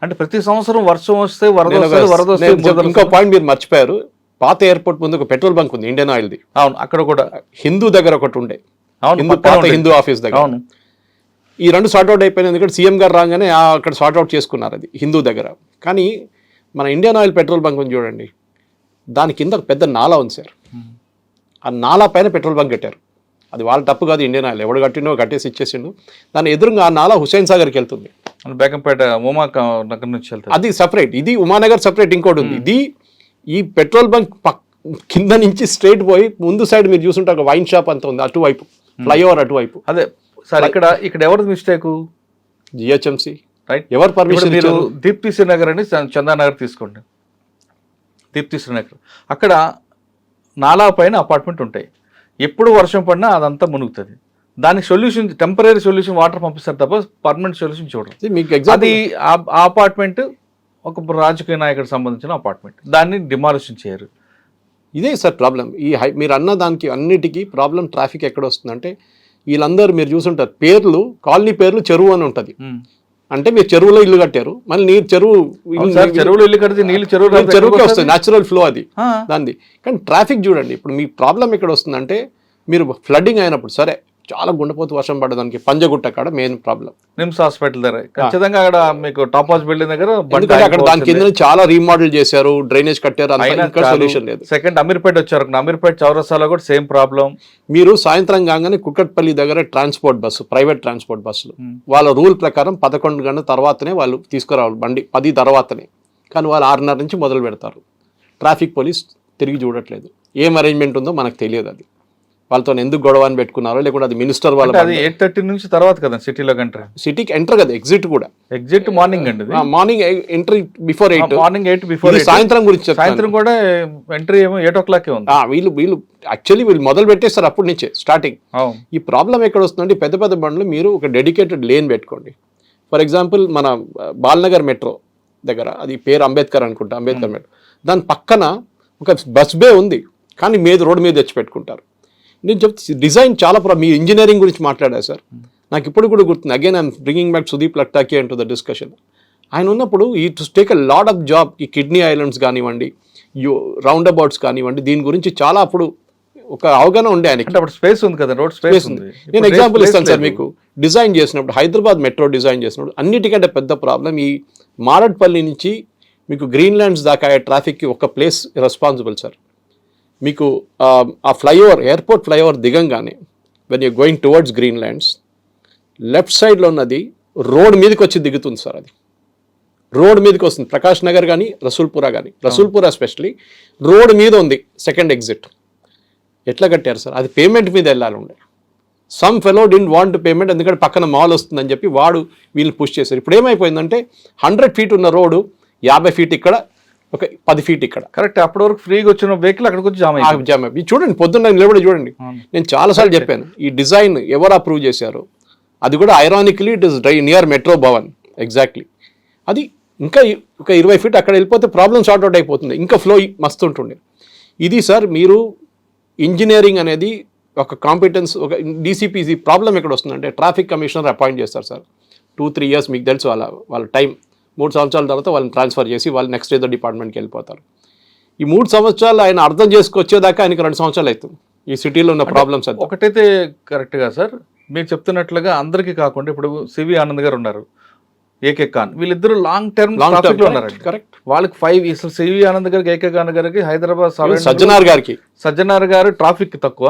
Speaker 2: అంటే ప్రతి సంవత్సరం వర్షం వస్తే వరద వస్తే.
Speaker 3: ఇంకో పాయింట్ మీరు మర్చిపోయారు, పాత ఎయిర్పోర్ట్ ముందు ఒక పెట్రోల్ బంక్ ఉంది, ఇండియన్ ఆయిల్ది.
Speaker 2: అవును, అక్కడ కూడా
Speaker 3: హిందూ దగ్గర ఒకటి ఉండే, హిందూ ఆఫీస్ దగ్గర.
Speaker 2: అవును,
Speaker 3: ఈ 2 సార్ట్అవుట్ అయిపోయినాయి. ఎందుకంటే సీఎం గారు రాగానే అక్కడ సార్ట్అవుట్ చేసుకున్నారు అది హిందూ దగ్గర. కానీ మన ఇండియన్ ఆయిల్ పెట్రోల్ బంక్ ఉంది చూడండి, దాని కింద ఒక పెద్ద నాలా ఉంది సార్. ఆ నాలా పైన పెట్రోల్ బంక్ కట్టారు. అది వాళ్ళ తప్పు కాదు, ఇండియన్ ఆయిల్ ఎవడు కట్టిండో కట్టేసి ఇచ్చేసిండు. దాని ఎదురుగా ఆ నాలా హుస్సేన్ సాగర్కి వెళ్తుంది,
Speaker 2: బేగంపేట ఉమా నగర్ నుంచి వెళ్తుంది.
Speaker 3: అది సపరేట్, ఇది ఉమానగర్ సపరేట్, ఇంకోటి ఉంది. ఇది ఈ పెట్రోల్ బంక్ కింద నుంచి స్ట్రైట్ పోయి ముందు సైడ్ మీరు చూసుంటే ఒక వైన్ షాప్ అంత ఉంది అటువైపు, ఫ్లైఓవర్ అటువైపు.
Speaker 2: అదే సార్, ఇక్కడ ఎవరిది మిస్టేక్?
Speaker 3: GHMC
Speaker 2: right.
Speaker 3: ఎవరు పర్మిషన్?
Speaker 2: మీరు దీప్తి శ్రీనగర్ అని చందానగర్ తీసుకోండి. దీప్తి శ్రీనగర్ అక్కడ నాలా పైన అపార్ట్మెంట్ ఉంటాయి. ఎప్పుడు వర్షం పడినా అదంతా మునుగుతుంది. దానికి సొల్యూషన్ టెంపరీ సొల్యూషన్ వాటర్ పంపిస్తారు తప్ప పర్మనెంట్ సొల్యూషన్ చూడరు. మీకు అది ఆ అపార్ట్మెంట్ ఒక రాజకీయ నాయకుడికి సంబంధించిన అపార్ట్మెంట్, దాన్ని డిమాలిషన్ చేయరు.
Speaker 3: ఇదే సార్ ప్రాబ్లం. మీరు అన్న దానికి అన్నిటికీ ప్రాబ్లం ట్రాఫిక్ ఎక్కడ వస్తుందంటే, వీళ్ళందరూ మీరు చూసుంటారు పేర్లు, కాలనీ పేర్లు చెరువు అని ఉంటుంది. అంటే మీరు చెరువులో ఇల్లు కట్టారు, మళ్ళీ నీరు
Speaker 2: చెరువులో ఇల్లు కడితే నీళ్ళు
Speaker 3: చెరువుకి వస్తుంది, న్యాచురల్ ఫ్లో అది దాన్ని. కానీ ట్రాఫిక్ చూడండి, ఇప్పుడు మీ ప్రాబ్లం ఎక్కడ వస్తుందంటే, మీరు ఫ్లడ్డింగ్ అయినప్పుడు సరే చాలా గుండెపోతు వర్షం పడడానికి పంజగుట్ట కాడ మెయిన్ ప్రాబ్లం.
Speaker 2: నిమ్స్ హాస్పిటల్ దగ్గర ఖచ్చితంగా అక్కడ మీకు టాప్ హౌస్ బిల్డింగ్ దగ్గర
Speaker 3: ఎందుకంటే అక్కడ దాని కింద చాలా రీమోడల్ చేశారు, డ్రైనేజ్ కట్టారు, సొల్యూషన్ లేదు.
Speaker 2: సెకండ్ అమీర్పేట వచ్చారు, అమీర్పేట చౌరస్తాలో కూడా సేమ్ ప్రాబ్లం.
Speaker 3: మీరు సాయంత్రం కాగానే కుక్కట్పల్లి దగ్గర ట్రాన్స్పోర్ట్ బస్సు, ప్రైవేట్ ట్రాన్స్పోర్ట్ బస్సులు వాళ్ళ రూల్ ప్రకారం 11 గంటల తర్వాతనే వాళ్ళు తీసుకురావాలి బండి, 10 తర్వాతనే. కానీ వాళ్ళు 6:30 నుంచి మొదలు పెడతారు. ట్రాఫిక్ పోలీస్ తిరిగి చూడట్లేదు. ఏం అరేంజ్మెంట్ ఉందో మనకు తెలియదు. అది వాళ్ళతో ఎందుకు గొడవ అని పెట్టుకున్నారో, లేకుంటే అది మినిస్టర్ వాళ్ళ.
Speaker 2: అది 8:30 నుంచి తర్వాత కదా సిటీలోకి ఎంటర్.
Speaker 3: సిటీకి ఎంటర్ కదా, ఎగ్జిట్ కూడా.
Speaker 2: ఎగ్జిట్ మార్నింగ్ అండి,
Speaker 3: morning entry before 8.
Speaker 2: Morning 8 before.
Speaker 3: సాయంత్రం గురించి
Speaker 2: సాయంత్రం కూడా ఎంట్రీ ఏమో 8 o'clock ఉంది.
Speaker 3: వీళ్ళు యాక్చువల్లీ వీళ్ళు మొదలు పెట్టేస్తారు అప్పటి నుంచే స్టార్టింగ్. ఈ ప్రాబ్లం ఎక్కడ వస్తుందంటే పెద్ద పెద్ద బండ్లు మీరు ఒక డెడికేటెడ్ లేన్ పెట్టుకోండి. ఫర్ ఎగ్జాంపుల్ మన బాల్నగర్ మెట్రో దగ్గర, అది పేరు అంబేద్కర్ అనుకుంటా, అంబేద్కర్ మెట్రో, దాని పక్కన ఒక బస్ బే ఉంది, కానీ రోడ్డు మీద తెచ్చి పెట్టుకుంటారు. నేను చెప్తే డిజైన్ చాలా మీరు ఇంజనీరింగ్ గురించి మాట్లాడారు సార్, నాకు ఇప్పుడు కూడా గుర్తుంది. Again I'm bringing back Sudeep లక్టాకి అండ్ టు ద డిస్కషన్. ఆయన ఉన్నప్పుడు ఈ to take a lot of job, ఈ కిడ్నీ ఐలాండ్స్ కానివ్వండి, రౌండ్ అబౌట్స్ కానివ్వండి, దీని గురించి చాలా అప్పుడు ఒక అవగాహన ఉండే ఆయనకి.
Speaker 2: అంటే అప్పుడు స్పేస్ ఉంది కదా, రోడ్ స్పేస్ ఉంది.
Speaker 3: నేను ఎగ్జాంపుల్ ఇస్తాను సార్ మీకు. డిజైన్ చేసినప్పుడు హైదరాబాద్ మెట్రో డిజైన్ చేసినప్పుడు అన్నిటికంటే పెద్ద ప్రాబ్లం ఈ మారడ్పల్లి నుంచి మీకు గ్రీన్ ల్యాండ్స్ దాకా ట్రాఫిక్కి ఒక ప్లేస్ రెస్పాన్సిబుల్ సార్. మీకు ఆ ఫ్లైఓవర్, ఎయిర్పోర్ట్ ఫ్లైఓవర్ దిగంగానే when you going towards Greenlands, left సైడ్లో ఉన్నది రోడ్ మీదకి వచ్చి దిగుతుంది సార్. అది రోడ్ మీదకి వస్తుంది. ప్రకాష్ నగర్ కానీ రసూల్పురా కానీ, రసూల్పురా ఎస్పెషల్లీ రోడ్ మీద ఉంది సెకండ్ ఎగ్జిట్. ఎట్లా కట్టారు సార్? అది పేమెంట్ మీద వెళ్ళాలి ఉండే. Some fellow didn't want payment, ఎందుకంటే పక్కన మాల్ వస్తుందని చెప్పి వీళ్ళు పుష్ చేశారు. ఇప్పుడు ఏమైపోయిందంటే 100 feet ఉన్న రోడ్డు 50 feet ఇక్కడ, ఒక 10 feet ఇక్కడ.
Speaker 2: కరెక్ట్. అప్పటి వరకు ఫ్రీగా వచ్చిన వెహికల్ అక్కడికి వచ్చి జామ్
Speaker 3: అయిపోయి చూడండి, పొద్దున్న నిలబడి చూడండి. నేను చాలాసార్లు చెప్పాను, ఈ డిజైన్ ఎవరు అప్రూవ్ చేశారు? అది కూడా ironically it is near metro Bhavan exactly. అది ఇంకా ఒక 20 feet అక్కడ వెళ్ళిపోతే ప్రాబ్లం సార్ట్అవుట్ అయిపోతుంది, ఇంకా ఫ్లో మస్తు ఉంటుండే. ఇది సార్ మీరు ఇంజనీరింగ్ అనేది ఒక కాంపిటెన్స్, ఒక డీసీపీసీ ప్రాబ్లం ఎక్కడ వస్తుందంటే ట్రాఫిక్ కమిషనర్ అపాయింట్ చేస్తారు సార్. 2-3 years మీకు తెలుసు వాళ్ళ టైం. 3 సంవత్సరాల తర్వాత వాళ్ళని ట్రాన్స్ఫర్ చేసి వాళ్ళు నెక్స్ట్ ఏదో డిపార్ట్మెంట్కి వెళ్ళిపోతారు. ఈ 3 సంవత్సరాలు ఆయన అర్థం చేసుకొచ్చేదాకా ఆయనకి 2 సంవత్సరాలు అవుతుంది ఈ సిటీలో ఉన్న ప్రాబ్లమ్స్.
Speaker 2: ఒకటైతే కరెక్ట్గా సార్ మీరు చెప్తున్నట్లుగా అందరికీ కాకుండా ఇప్పుడు సివి ఆనంద్ గారు ఉన్నారు, ఏకే ఖాన్, వీళ్ళిద్దరు లాంగ్ టర్మ్ లో ఉన్నారండి. కరెక్ట్. వాళ్ళకి 5 years. సివి ఆనంద్ గారికి, ఏకే ఖాన్ గారికి హైదరాబాద్, సజ్జనార్ గారు ట్రాఫిక్ తక్కువ,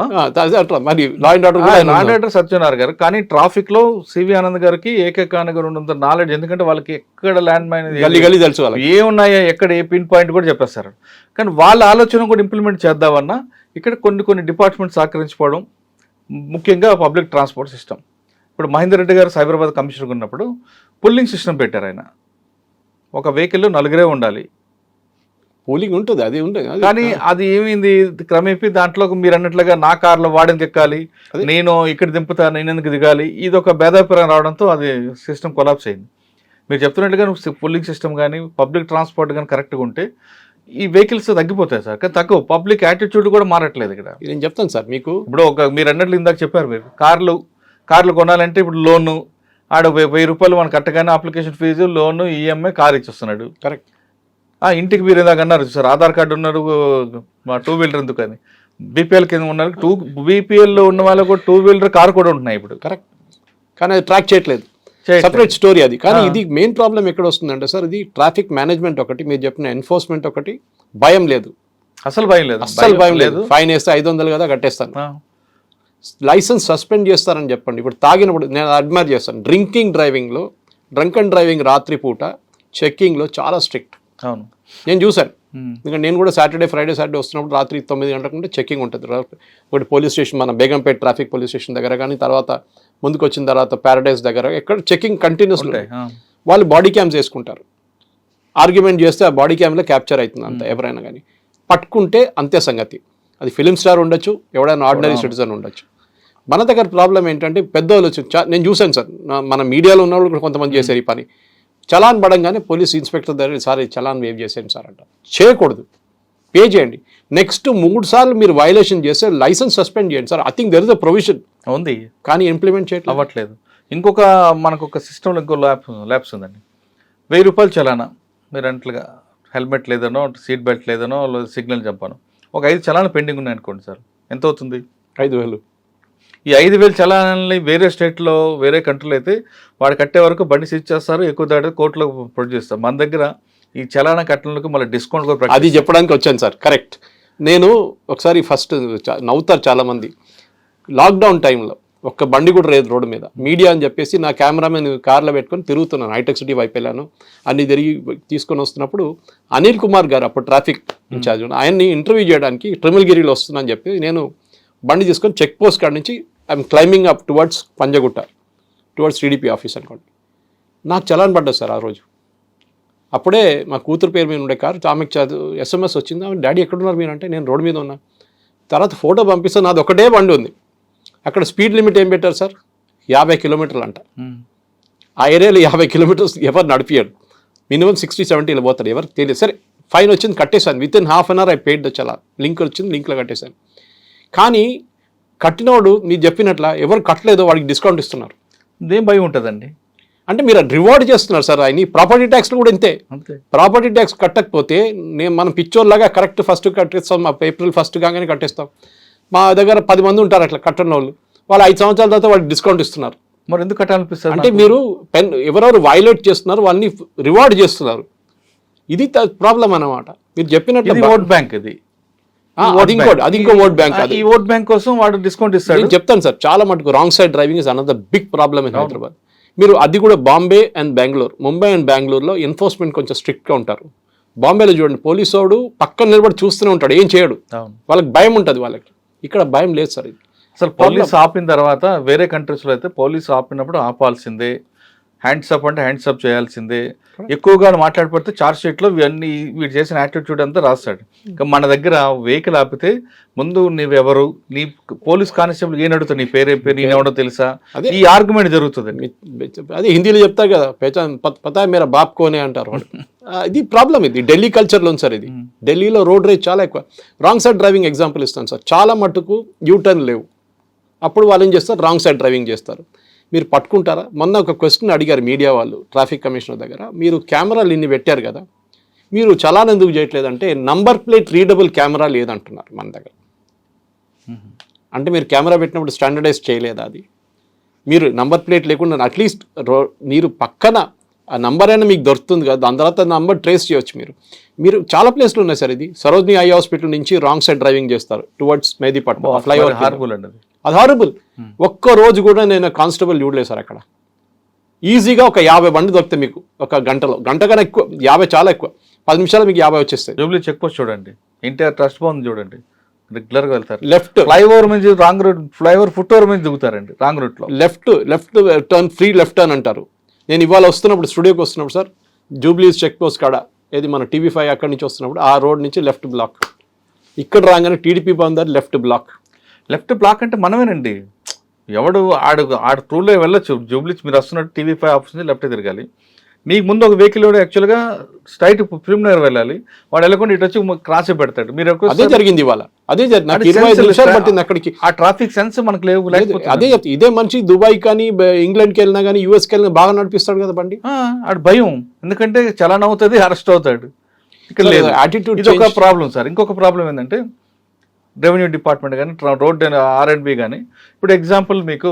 Speaker 2: లా అండ్ ఆర్డర్ సజ్జనార్ గారు. కానీ ట్రాఫిక్ లో సివి ఆనంద్ గారికి, ఏకే ఖాన్ గారు ఉన్నంత నాలెడ్జ్, ఎందుకంటే వాళ్ళకి ఎక్కడ ల్యాండ్ మైన్
Speaker 3: గల్లీ తెలుసు,
Speaker 2: ఏమున్నాయో ఎక్కడ ఏ పిన్ పాయింట్ కూడా చెప్పేస్తారు. కానీ వాళ్ళ ఆలోచన కూడా ఇంప్లిమెంట్ చేద్దామన్నా ఇక్కడ కొన్ని డిపార్ట్మెంట్స్ సహకరించుకోవడం, ముఖ్యంగా పబ్లిక్ ట్రాన్స్పోర్ట్ సిస్టమ్. ఇప్పుడు మహేందర్ రెడ్డి గారు సైబరాబాద్ కమిషనర్ ఉన్నప్పుడు పుల్లింగ్ సిస్టమ్ పెట్టారు. ఆయన ఒక వెహికల్లో 4 ఉండాలి,
Speaker 3: పూలింగ్ ఉంటుంది, అది ఉంటుంది.
Speaker 2: కానీ అది ఏమైంది క్రమేపీ దాంట్లో మీరు అన్నట్లుగా నా కార్లో వాడేందుకు ఎక్కాలి, నేను ఇక్కడ దింపుతా, నేను ఎందుకు దిగాలి, ఇది ఒక భేదాభిప్రాయం రావడంతో అది సిస్టమ్ కొలాప్స్ అయింది. మీరు చెప్తున్నట్టుగా పుల్లింగ్ సిస్టమ్ కానీ పబ్లిక్ ట్రాన్స్పోర్ట్ కానీ కరెక్ట్గా ఉంటే ఈ వెహికల్స్ తగ్గిపోతాయి సార్. కానీ తక్కువ పబ్లిక్ యాటిట్యూడ్ కూడా మారట్లేదు ఇక్కడ.
Speaker 3: నేను చెప్తాను సార్ మీకు.
Speaker 2: ఇప్పుడు మీరు అన్నట్లు ఇందాక చెప్పారు, మీరు కార్లు కొనాలంటే ఇప్పుడు లోను ఆడ 1000 రూపాయలు మనం కట్టగానే అప్లికేషన్ ఫీజు, లోను, ఈఎంఐ, కార్ ఇచ్చిస్తున్నాడు.
Speaker 3: కరెక్ట్.
Speaker 2: ఇంటికి మీరు ఇందాక అన్నారు సార్, ఆధార్ కార్డు ఉన్నారు, మా 2-wheeler ఎందుకు అని. బీపీఎల్ కింద ఉన్నారు, బీపీఎల్లో ఉన్న వాళ్ళకు 2-wheeler కార్ కూడా ఉంటున్నాయి ఇప్పుడు.
Speaker 3: కరెక్ట్. కానీ అది ట్రాక్ చేయట్లేదు, సపరేట్ స్టోరీ అది. కానీ ఇది మెయిన్ ప్రాబ్లం ఎక్కడ వస్తుందంటే సార్, ఇది ట్రాఫిక్ మేనేజ్మెంట్ ఒకటి, మీరు చెప్పిన ఎన్ఫోర్స్మెంట్ ఒకటి, భయం లేదు,
Speaker 2: అసలు భయం లేదు.
Speaker 3: ఫైన్ వేస్తే 500 కదా కట్టేస్తాను. లైసెన్స్ సస్పెండ్ చేస్తారని చెప్పండి. ఇప్పుడు తాగినప్పుడు నేను అడ్మైర్ చేస్తాను. డ్రంక్ అండ్ డ్రైవింగ్ రాత్రిపూట చెక్కింగ్లో చాలా స్ట్రిక్ట్.
Speaker 2: అవును,
Speaker 3: నేను చూశాను. ఎందుకంటే నేను కూడా ఫ్రైడే సాటర్డే వస్తున్నప్పుడు రాత్రి 9 గంటలకు ఉంటే చెక్కింగ్ ఉంటుంది. ఒకటి పోలీస్ స్టేషన్, మన బేగంపేట ట్రాఫిక్ పోలీస్ స్టేషన్ దగ్గర కానీ, తర్వాత ముందుకు వచ్చిన తర్వాత ప్యారడైజ్ దగ్గర, ఎక్కడ చెక్కింగ్ కంటిన్యూస్ ఉంటాయి. వాళ్ళు బాడీ క్యామ్స్ వేసుకుంటారు. ఆర్గ్యుమెంట్ చేస్తే ఆ బాడీ క్యామ్లో క్యాప్చర్ అవుతుంది అంత. ఎవరైనా కానీ పట్టుకుంటే అంతే సంగతి. అది ఫిలిం స్టార్ ఉండొచ్చు, ఎవడైనా ఆర్డినరీ సిటిజన్ ఉండొచ్చు. మన దగ్గర ప్రాబ్లం ఏంటంటే పెద్దవాళ్ళు వచ్చి, నేను చూశాను సార్, మన మీడియాలో ఉన్న వాళ్ళు కూడా కొంతమంది చేశారు ఈ పని. చలాన్ పడంగానే పోలీస్ ఇన్స్పెక్టర్ దగ్గర, సార్ చలాన్ వేవ్ చేసేయండి సార్ అంట. చేయకూడదు, పే చేయండి. నెక్స్ట్ 3 సార్లు మీరు వైలేషన్ చేస్తే లైసెన్స్ సస్పెండ్ చేయండి sir. I think there is a provision
Speaker 2: ఉంది,
Speaker 3: కానీ ఇంప్లిమెంట్ చేయట్లేదు,
Speaker 2: అవ్వట్లేదు. మనకు ఒక సిస్టంలో ఇంకో ల్యాబ్స్ ఉందండి. 1000 రూపాయలు చలానా, మీరు అన్నట్లుగా హెల్మెట్ లేదనో, సీట్ బెల్ట్ లేదనో, సిగ్నల్ చెప్పాను, ఒక 5 చలానా పెండింగ్ ఉన్నాయి అనుకోండి సార్, ఎంత అవుతుంది?
Speaker 3: 5,000.
Speaker 2: ఈ 5,000 చలానాలని వేరే స్టేట్లో వేరే కంట్రీలో అయితే వాడు కట్టే వరకు బండి సీజ్ చేస్తారు, ఎక్కువ దాటి కోర్టులో ప్రొడ్యూస్ చేస్తారు. మన దగ్గర ఈ చలానా కట్టడానికి మళ్ళీ డిస్కౌంట్ కూడా
Speaker 3: అది చెప్పడానికి వచ్చాను సార్. కరెక్ట్. నేను ఒకసారి ఫస్ట్ నవ్వుతారు చాలామంది, లాక్డౌన్ టైంలో ఒక్క బండి కూడా లేదు రోడ్డు మీద, మీడియా అని చెప్పేసి నా కెమెరామెన్ కార్లో పెట్టుకొని తిరుగుతున్నాను, హైటెక్ సిటీ వైపు వెళ్ళాను, అన్ని తిరిగి తీసుకొని వస్తున్నప్పుడు అనిల్ కుమార్ గారు అప్పుడు ట్రాఫిక్ ఇన్ఛార్జ్ ఆయన్ని ఇంటర్వ్యూ చేయడానికి ట్రిమిల్గిరిలో వస్తున్నాను చెప్పి నేను బండి తీసుకొని చెక్ పోస్ట్ కాడ నుంచి I'm climbing up towards Panjagutta, towards TDP office అనుకోండి. నాకు చలాన్ పడ్డది సార్ ఆ రోజు. అప్పుడే మా కూతురు పేరు మీద ఉండే కారు, ఆమెకు SMS వచ్చింది, డాడీ ఎక్కడున్నారు మీరు అంటే నేను రోడ్డు మీద ఉన్నా. తర్వాత ఫోటో పంపిస్తాను, నాది ఒకటే బండి ఉంది. అక్కడ స్పీడ్ లిమిట్ ఏం పెట్టారు సార్, 50 కిలోమీటర్లు అంట. ఆ ఏరియాలో 50 కిలోమీటర్స్ ఎవరు నడిపియాడు, మినిమం 60-70 పోతారు, ఎవరికి తెలియదు. సరే ఫైన్ వచ్చింది, కట్టేశాను. With in half an hour I paid the challan. Link వచ్చింది, లింక్లో కట్టేశాను. కానీ కట్టినోడు మీరు చెప్పినట్ల ఎవరు కట్టలేదో వాడికి డిస్కౌంట్ ఇస్తున్నారు.
Speaker 2: దేం భయం ఉంటుందండి
Speaker 3: అంటే మీరు రివార్డ్ చేస్తున్నారు సార్. ఆయన ప్రాపర్టీ ట్యాక్స్లో కూడా ఇంతే. ప్రాపర్టీ ట్యాక్స్ కట్టకపోతే మనం పిచ్చోర్లాగా కరెక్ట్ ఫస్ట్ కట్టేస్తాం, ఏప్రిల్ 1 కాగానే కట్టేస్తాం. మా దగ్గర 10 మంది ఉంటారు అట్లా కట్టని వాళ్ళు 5 సంవత్సరాల తర్వాత వాళ్ళకి డిస్కౌంట్ ఇస్తున్నారు.
Speaker 2: మరి ఎందుకు కట్టాలనిపిస్తుంది
Speaker 3: అంటే మీరు ఎవరెవరు వైలేట్ చేస్తున్నారు వాళ్ళని రివార్డ్ చేస్తున్నారు. ఇది ప్రాబ్లం అన్నమాట. మీరు చెప్పినట్టు
Speaker 2: ఓట్ బ్యాంక్ ఇది,
Speaker 3: అది ఇంకో ఓట్ బ్యాంక్.
Speaker 2: ఈ ఓట్ బ్యాంక్ కోసం వాడు డిస్కౌంట్ ఇస్తాడు.
Speaker 3: నేను చెప్తాను సార్, చాలా మటుకు wrong side driving is another big problem in Hyderabad. మీరు అది కూడా బాంబే అండ్ బెంగళూరు, ముంబై అండ్ బెంగళూరులో ఎన్ఫోర్స్మెంట్ కొంచెం స్ట్రిక్ట్గా ఉంటారు. బాంబేలో చూడండి, పోలీసు వాడు పక్కన నిలబడి చూస్తూనే ఉంటాడు, ఏం చేయడు, వాళ్ళకి భయం ఉంటుంది. వాళ్ళకి ఇక్కడ భయం లేదు సార్. ఇది
Speaker 2: అసలు పోలీస్ ఆపిన తర్వాత వేరే కంట్రీస్లో అయితే పోలీసు ఆపినప్పుడు ఆపాల్సిందే, హ్యాండ్స్ అప్ అంటే హ్యాండ్స్ అప్ చేయాల్సిందే. ఎక్కువగా మాట్లాడిపోతే చార్జ్ షీట్లో ఇవన్నీ వీడు చేసిన యాటిట్యూడ్ అంతా రాస్తాడు. ఇంకా మన దగ్గర వెహికల్ ఆపితే ముందు నీవెవరు, నీ పోలీస్ కానిస్టేబుల్ ఏం అడుగుతావు, నీ పేరు నేనెవడో తెలుసా, ఈ ఆర్గ్యుమెంట్ జరుగుతుంది.
Speaker 3: అదే హిందీలో చెప్తారు కదా, పతా మేరా బాప్ కోనే అంటారు వాళ్ళు. ఇది ప్రాబ్లం. ఇది ఢిల్లీ కల్చర్లో ఉంది సార్. ఇది ఢిల్లీలో రోడ్ రేజ్ చాలా ఎక్కువ. రాంగ్ సైడ్ డ్రైవింగ్ ఎగ్జాంపుల్ ఇస్తాను సార్. చాలా మట్టుకు యూటర్న్ లేవు, అప్పుడు వాళ్ళు ఏం చేస్తారు, రాంగ్ సైడ్ డ్రైవింగ్ చేస్తారు. మీరు పట్టుకుంటారా? మొన్న ఒక క్వశ్చన్ అడిగారు మీడియా వాళ్ళు ట్రాఫిక్ కమిషనర్ దగ్గర, మీరు కెమెరాలు ఇన్ని పెట్టారు కదా, మీరు చలాన్ ఎందుకు చేయట్లేదంటే నంబర్ ప్లేట్ రీడబుల్ కెమెరా లేదంటున్నారు మన దగ్గర. అంటే మీరు కెమెరా పెట్టినప్పుడు స్టాండర్డైజ్ చేయలేదా? అది మీరు నంబర్ ప్లేట్ లేకుండా అట్లీస్ట్ మీరు పక్కన ఆ నంబర్ అయినా మీకు దొరుకుతుంది కదా, దాని తర్వాత నంబర్ ట్రేస్ చేయొచ్చు. మీరు చాలా ప్లేస్లు ఉన్నాయి సార్. ఇది సరోజినీ ఐ హాస్పిటల్ నుంచి రాంగ్ సైడ్ డ్రైవింగ్ చేస్తారు టువర్డ్స్ మెహదీపట్నం, ఫ్లైఓవర్. అది హారబుల్. ఒక్క రోజు కూడా నేను కానిస్టేబుల్ చూడలేదు సార్ అక్కడ. ఈజీగా ఒక 50 బండి దొరికితే మీకు ఒక గంటలో, గంట కన్నా ఎక్కువ, 50 చాలా ఎక్కువ, 10 నిమిషాలు మీకు 50 వచ్చేస్తాయి.
Speaker 2: జూబ్లీ చెక్ పోస్ట్ చూడండి, ఎన్టీఆర్ ట్రస్ట్ భవన్ చూడండి, రెగ్యులర్గా వెళ్తారు.
Speaker 3: లెఫ్ట్
Speaker 2: ఫ్లైఓవర్ నుంచి wrong route, flyover foot over మీద దిగుతారండి రాంగ్ రూట్లో.
Speaker 3: Left turn, free left turn అంటారు. నేను ఇవాళ వస్తున్నప్పుడు స్టూడియోకి వస్తున్నప్పుడు సార్, జూబ్లీస్ చెక్ పోస్ట్ కాడ ఏది మన TV5 అక్కడి నుంచి వస్తున్నప్పుడు ఆ రోడ్ నుంచి లెఫ్ట్ బ్లాక్, ఇక్కడ రాగానే టీడీపీ బాగుంది, లెఫ్ట్ బ్లాక్ అంటే మనమేనండి. ఎవడు ఆడు ట్రూలో వెళ్ళొచ్చు. జూబ్లీస్ మీరు వస్తున్నట్టు TV5 ఆఫీస్ నుంచి లెఫ్ట్ తిరగాలి. మీకు ముందు ఒక వెహికల్ యాక్చువల్గా స్ట్రైట్ ఫిల్మ్ నగర్ వెళ్ళాలి, వాడు వెళ్ళకుండా ఇటు వచ్చి క్రాస్ పెడతాడు. మీరు అదే జరిగింది ఇవాళ, అదే జరిగింది. 25 నిమిషాలు పట్టింది అక్కడికి.
Speaker 2: ఆ ట్రాఫిక్ సెన్స్ మనకు లేవు.
Speaker 3: అదే చెప్తా, ఇదే మనిషి దుబాయ్ కానీ ఇంగ్లాండ్కి వెళ్ళినా కానీ యూఎస్కి వెళ్ళినా బాగా నడిపిస్తాడు కదా బండి.
Speaker 2: ఆడు భయం, ఎందుకంటే చలాన్ అవుతుంది, అరెస్ట్ అవుతాడు. ఇక్కడ లేదు యాటిట్యూడ్. ఇది ఒక ప్రాబ్లం సార్. ఇంకొక ప్రాబ్లం ఏంటంటే రెవెన్యూ డిపార్ట్మెంట్ కానీ రోడ్ R&B కానీ, ఇప్పుడు ఎగ్జాంపుల్ మీకు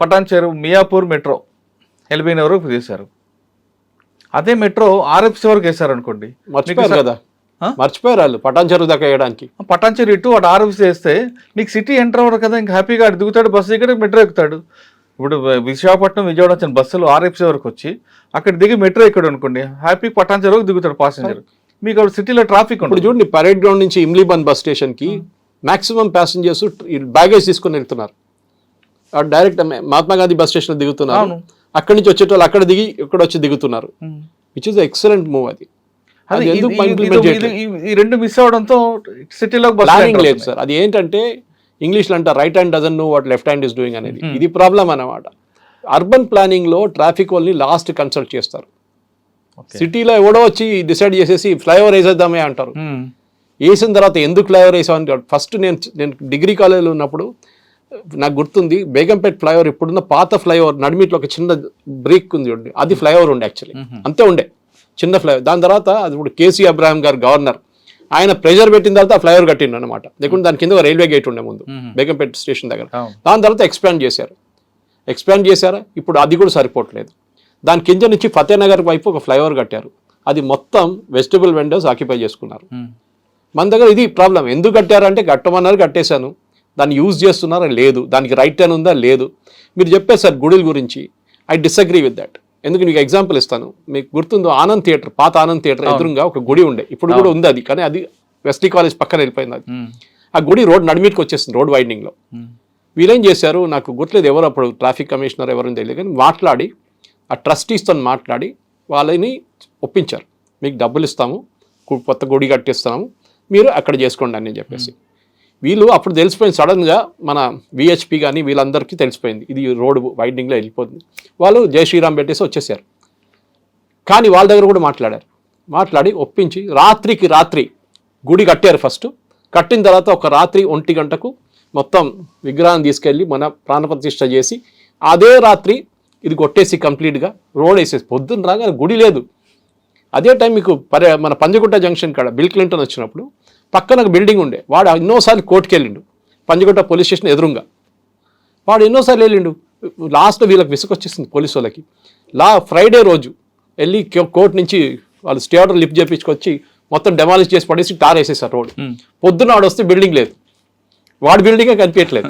Speaker 2: పటాన్చేరు మియాపూర్ మెట్రో LB నగర్ వరకు తీశారు. అదే మెట్రో RFC వరకు వేశారు అనుకోండి,
Speaker 3: మర్చిపోయారు కదా, మర్చిపోయారు వాళ్ళు పటాన్చేరు దాకా వేయడానికి.
Speaker 2: పటాన్చేరు ఇటు వాడు RFC వేస్తే మీకు సిటీ ఎంటర్ అవ్వరు కదా, ఇంకా హ్యాపీగా దిగుతాడు, బస్సు దిగడు, మెట్రో ఎక్కుతాడు. ఇప్పుడు విశాఖపట్నం విజయవాడ వచ్చిన బస్సులు RFC వరకు వచ్చి అక్కడ దిగి మెట్రో ఎక్కడు అనుకోండి, హ్యాపీ పటాన్చేరు వరకు దిగుతాడు ప్యాసింజర్. మీకు అప్పుడు సిటీలో ట్రాఫిక్ ఉంటుంది.
Speaker 3: చూడండి, పరేడ్ గ్రౌండ్ నుంచి ఇమ్లీబన్ బస్ స్టేషన్కి మాక్సిమం ప్యాసింజర్స్ బ్యాగేజ్ తీసుకొని వెళ్తున్నారు. Direct Mahatma Gandhi bus station దిగుతున్నారు, అక్కడి నుంచి వచ్చేటోళ్ళు అక్కడ దిగి ఇక్కడ వచ్చి దిగుతున్నారు, విచ్ ఇస్ ఎక్సలెంట్ మూవ్. అది
Speaker 2: ఈ రెండు మిస్ అవడంతో సిటీలో
Speaker 3: ప్లానింగ్ లేదు సార్. అది ఏంటంటే ఇంగ్లీష్లో అంటారు right hand doesn't know what left hand is doing అనేది. ఇది ప్రాబ్లం అన్నమాట. అర్బన్ ప్లానింగ్ లో ట్రాఫిక్ వాళ్ళని లాస్ట్ కన్సల్ట్ చేస్తారు. సిటీలో ఎవడో వచ్చి డిసైడ్ చేసేసి ఫ్లైఓవర్ వేసేద్దామే అంటారు. వేసిన తర్వాత ఎందుకు ఫ్లైఓవర్ వేసామని ఫస్ట్ నేను డిగ్రీ కాలేజీలో ఉన్నప్పుడు నాకు గుర్తుంది, బేగంపేట్ ఫ్లైఓవర్ ఇప్పుడున్న పాత ఫ్లైఓవర్ నడిమిట్లో ఒక చిన్న బ్రేక్ ఉంది చూడండి, అది ఫ్లైఓవర్ ఉండే యాక్చువల్లీ, అంతే ఉండే చిన్న ఫ్లైఓవర్. దాని తర్వాత అది ఇప్పుడు KC అబ్రాహం గారు గవర్నర్ ఆయన ప్రెజర్ పెట్టిన తర్వాత ఆ ఫ్లైఓవర్ కట్టిండు అనమాట. లేకుంటే దాని కింద రైల్వే గేట్ ఉండే ముందు బేగంపేట స్టేషన్ దగ్గర. దాని తర్వాత ఎక్స్పాండ్ చేశారా, ఇప్పుడు అది కూడా సరిపోవట్లేదు. దాని కింద నుంచి ఫతేనగర్ వైపు ఒక ఫ్లైఓవర్ కట్టారు, అది మొత్తం వెజిటబుల్ వెండర్స్ ఆక్యుపై చేసుకున్నారు. మన దగ్గర ఇది ప్రాబ్లం. ఎందుకు కట్టారంటే కట్టమన్నారు, కట్టేశాను, దాన్ని యూజ్ చేస్తున్నారా లేదు, దానికి రైట్ టర్న్ ఉందా లేదు. మీరు చెప్పారు సార్ గుడిల గురించి, ఐ డిసగ్రీ విత్ దట్. ఎందుకు మీకు ఎగ్జాంపుల్ ఇస్తాను. మీకు గుర్తుందో ఆనంద్ థియేటర్, పాత ఆనంద్ థియేటర్ ఎదురుగా ఒక గుడి ఉండే, ఇప్పుడు కూడా ఉంది అది, కానీ అది వెస్లీ కాలేజ్ పక్కన వెళ్ళిపోయింది అది. ఆ గుడి రోడ్ నడిమిటికి వచ్చేసింది, రోడ్ వైడింగ్లో. వీళ్ళేం చేశారు నాకు గుర్తులేదు, ఎవరు అప్పుడు ట్రాఫిక్ కమిషనర్ ఎవరని తెలియదు, కానీ మాట్లాడి ఆ ట్రస్టీస్తో మాట్లాడి వాళ్ళని ఒప్పించారు. మీకు డబ్బులు ఇస్తాము, కొత్త గుడి కట్టిస్తాము, మీరు అక్కడ చేసుకోండి అని చెప్పేసి. వీళ్ళు అప్పుడు తెలిసిపోయింది సడన్గా, మన విహెచ్పి కానీ వీళ్ళందరికీ తెలిసిపోయింది ఇది రోడ్డు వైడింగ్లో వెళ్ళిపోతుంది. వాళ్ళు జై శ్రీరామ్ పెట్టేసి వచ్చేసారు. కానీ వాళ్ళ దగ్గర కూడా మాట్లాడి ఒప్పించి రాత్రికి రాత్రి గుడి కట్టారు. ఫస్ట్ కట్టిన తర్వాత ఒక రాత్రి 1 గంటకు మొత్తం విగ్రహాన్ని తీసుకెళ్ళి మన ప్రాణప్రతిష్ఠ చేసి అదే రాత్రి ఇది కొట్టేసి కంప్లీట్గా రోడ్ వేసేసి పొద్దున్న రాగా గుడి లేదు. అదే టైం మీకు మన పంజగుట్ట జంక్షన్ కాడ బిల్ క్లింటన్ వచ్చినప్పుడు పక్కన ఒక బిల్డింగ్ ఉండే, వాడు ఎన్నోసార్లు కోర్టుకు వెళ్ళిండు, పంజగుట్ట పోలీస్ స్టేషన్ ఎదురుగా వాడు ఎన్నోసార్లు వెళ్ళిండు. లాస్ట్లో వీళ్ళకి విసుకొచ్చేసింది పోలీసు వాళ్ళకి. ఫ్రైడే రోజు వెళ్ళి కోర్టు నుంచి వాళ్ళు స్టే ఆర్డర్ లిఫ్ట్ చేయించుకొచ్చి మొత్తం డెమాలిష్ చేసి పడేసి టార్ వేసేసారు రోడ్. పొద్దున్న వాడు వస్తే బిల్డింగ్ లేదు, వాడి బిల్డింగే కనిపించట్లేదు.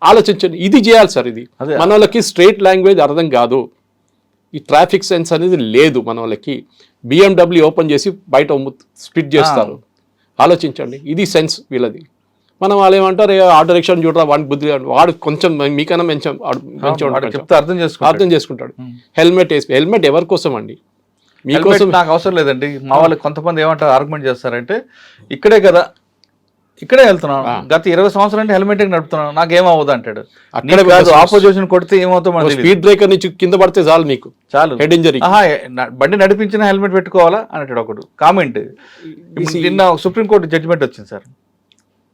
Speaker 3: ఆలోచించండి, ఇది చేయాలి సార్. ఇది మన వాళ్ళకి స్ట్రేట్ లాంగ్వేజ్ అర్థం కాదు, ఈ ట్రాఫిక్ సెన్స్ అనేది లేదు మన వాళ్ళకి. BMW ఓపెన్ చేసి బయట స్పిట్ చేస్తారు. ఆలోచించండి, ఇది సెన్స్ వీళ్ళది. మనం వాళ్ళు ఏమంటారు, ఆటో రిక్షాని చూడరా వాడికి బుద్ధి, వాడు కొంచెం మీకన్నా అర్థం చేసుకుంటాడు. హెల్మెట్ ఎవరి కోసం అండి?
Speaker 2: మీకోసం నాకు అవసరం లేదండి. మా వాళ్ళు కొంతమంది ఏమంటారు, ఆర్గ్యుమెంట్ చేస్తారంటే ఇక్కడే వెళ్తున్నాను, గత 20 సంవత్సరాలు హెల్మెట్ నడుపుతున్నాను, నాకేమవుదు అంటాడు. అక్కడ కాదు, ఆపోజిషన్ కొడితే ఏమవుతాం,
Speaker 3: స్పీడ్ బ్రేకర్ నుంచి కింద పడితే చాలు, మీకు చాలు హెడ్ ఇంజరీ.
Speaker 2: బండి నడిపించిన హెల్మెట్ పెట్టుకోవాలా అంటాడు ఒకడు కామెంట్. నిన్న సుప్రీంకోర్టు జడ్జిమెంట్ వచ్చింది సార్,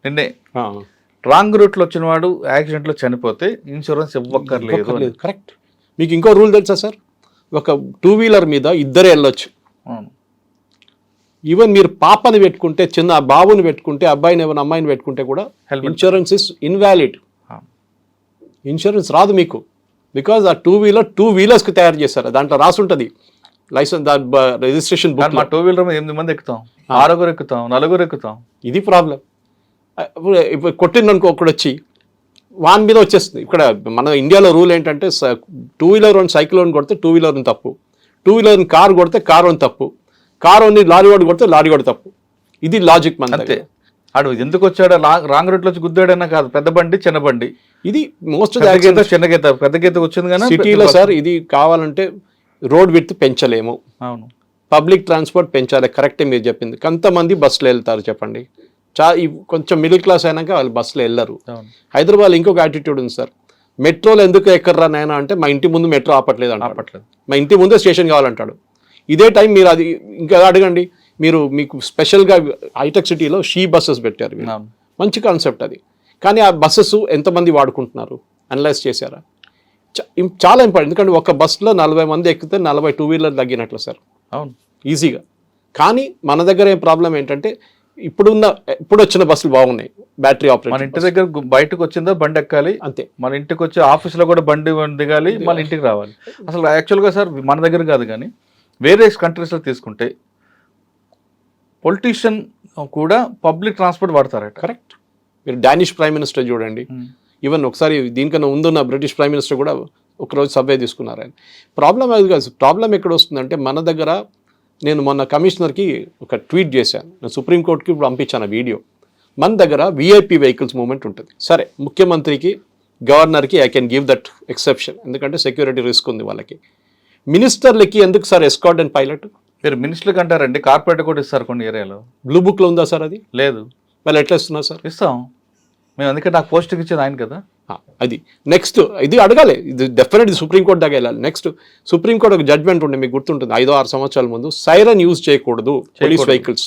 Speaker 2: నిన్నే. రాంగ్ రూట్ లో వచ్చిన వాడు యాక్సిడెంట్ లో చనిపోతే ఇన్సూరెన్స్ ఇవ్వక్కర్లేదు.
Speaker 3: కరెక్ట్. మీకు ఇంకో రూల్ తెలుసా సార్, ఒక 2 వీలర్ మీద ఇద్దరే వెళ్ళొచ్చు. ఈవెన్ మీరు పాపని పెట్టుకుంటే, చిన్న బాబుని పెట్టుకుంటే, అబ్బాయిని ఏమైనా అమ్మాయిని పెట్టుకుంటే కూడా ఇన్సూరెన్స్ ఇస్ ఇన్వాలిడ్. ఇన్సూరెన్స్ రాదు మీకు, బికాజ్ ఆ 2 వీలర్స్కి తయారు చేస్తారు. దాంట్లో రాసుంటుంది లైసెన్స్, రిజిస్ట్రేషన్ బుక్.
Speaker 2: మా 2 వీలర్ 8 మంది ఎక్కుతాం, 6 ఎక్కుతాం, 4 ఎక్కుతాం.
Speaker 3: ఇది ప్రాబ్లం. ఇప్పుడు కొట్టిందనుకో ఒకడు వచ్చి వాన్ మీద వచ్చేస్తుంది. ఇక్కడ మన ఇండియాలో రూల్ ఏంటంటే 2 వీలర్ అని సైకిల్ అని కొడితే 2 వీలర్ తప్పు, 2 వీలర్ కార్ కొడితే కార్ అని తప్పు, కారు అని లారీ వాడు కొడితే లారీ వాడు తప్పు. ఇది లాజిక్ మన.
Speaker 2: అంతే. ఆడు ఎందుకు వచ్చాడు, రాంగ్ రూట్ లో గుద్దాడన్నా కాదు, పెద్ద బండి చిన్న బండి, ఇది మోస్ట్ చిన్న గీత పెద్ద గీత వచ్చింది. కానీ
Speaker 3: సిటీలో సార్ ఇది కావాలంటే రోడ్ విడ్త్ పెంచలేము.
Speaker 2: అవును,
Speaker 3: పబ్లిక్ ట్రాన్స్పోర్ట్ పెంచాలి. కరెక్టే మీరు చెప్పింది. కొంతమంది బస్సులో వెళ్తారు చెప్పండి, కొంచెం మిడిల్ క్లాస్ అయినాక వాళ్ళు బస్సులో వెళ్ళరు. హైదరాబాద్ ఇంకొక యాటిట్యూడ్ ఉంది సార్, మెట్రోలో ఎందుకు ఎక్కర్రా నాయన అంటే మా ఇంటి ముందు మెట్రో ఆపట్లేదు, మా ఇంటి ముందే స్టేషన్ కావాలంటాడు. ఇదే టైం మీరు అది ఇంకా అడగండి, మీకు స్పెషల్గా హైటెక్ సిటీలో షీ బస్సెస్ పెట్టారు, మంచి కాన్సెప్ట్ అది. కానీ ఆ బస్సెస్ ఎంతమంది వాడుకుంటున్నారు అనలైజ్ చేశారా? చాలా ఇంపార్టెంట్. ఎందుకంటే ఒక బస్సులో 40 మంది ఎక్కితే 40 2 వీలర్ తగ్గినట్లు సార్.
Speaker 2: అవును,
Speaker 3: ఈజీగా. కానీ మన దగ్గర ఏం ప్రాబ్లం ఏంటంటే ఇప్పుడు వచ్చిన బస్సులు బాగున్నాయి, బ్యాటరీ ఆపరేట్.
Speaker 2: మన ఇంటి దగ్గర బయటకు వచ్చిందా బండి ఎక్కాలి అంతే, మన ఇంటికి వచ్చి ఆఫీస్లో కూడా బండి దిగాలి, మన ఇంటికి రావాలి. అసలు యాక్చువల్గా సార్ మన దగ్గర కాదు, కానీ వేరే కంట్రీస్లో తీసుకుంటే పొలిటీషియన్ కూడా పబ్లిక్ ట్రాన్స్పోర్ట్ వాడతారట.
Speaker 3: కరెక్ట్. మీరు డానిష్ ప్రైమ్ మినిస్టర్ చూడండి, ఈవెన్ ఒకసారి దీనికన్నా ముందున్న బ్రిటిష్ ప్రైమ్ మినిస్టర్ కూడా ఒకరోజు సబ్వే తీసుకున్నారు ఆయన. ప్రాబ్లం అది కాదు. ప్రాబ్లం ఎక్కడ వస్తుందంటే మన దగ్గర, నేను మొన్న కమిషనర్కి ఒక ట్వీట్ చేశాను, నేను సుప్రీంకోర్టుకి ఇప్పుడు పంపించాను వీడియో. మన దగ్గర VIP వెహికల్స్ మూవ్మెంట్ ఉంటుంది. సరే, ముఖ్యమంత్రికి గవర్నర్కి I can give that exception, ఎందుకంటే సెక్యూరిటీ రిస్క్ ఉంది వాళ్ళకి. మినిస్టర్లకి ఎందుకు సార్ ఎస్కార్ట్ అండ్ పైలట్?
Speaker 2: మీరు మినిస్టర్కి అంటారండి, కార్పొరేట్ కూడా ఇస్తారు కొన్ని ఏరియాలో.
Speaker 3: బ్లూ బుక్లో ఉందా సార్? అది లేదు. వాళ్ళు ఎట్లా ఇస్తున్నారు సార్?
Speaker 2: ఇస్తాం మేము, అందుకే నాకు పోస్ట్కి ఇచ్చేది ఆయన కదా.
Speaker 3: అది నెక్స్ట్ ఇది అడగాలి, ఇది డెఫినెట్లీ సుప్రీంకోర్టు దాకా వెళ్ళాలి. నెక్స్ట్ సుప్రీంకోర్టు ఒక జడ్జ్మెంట్ ఉండే, మీకు గుర్తుంటుంది, 5-6 సంవత్సరాల ముందు, సైరన్ యూజ్ చేయకూడదు police vehicles,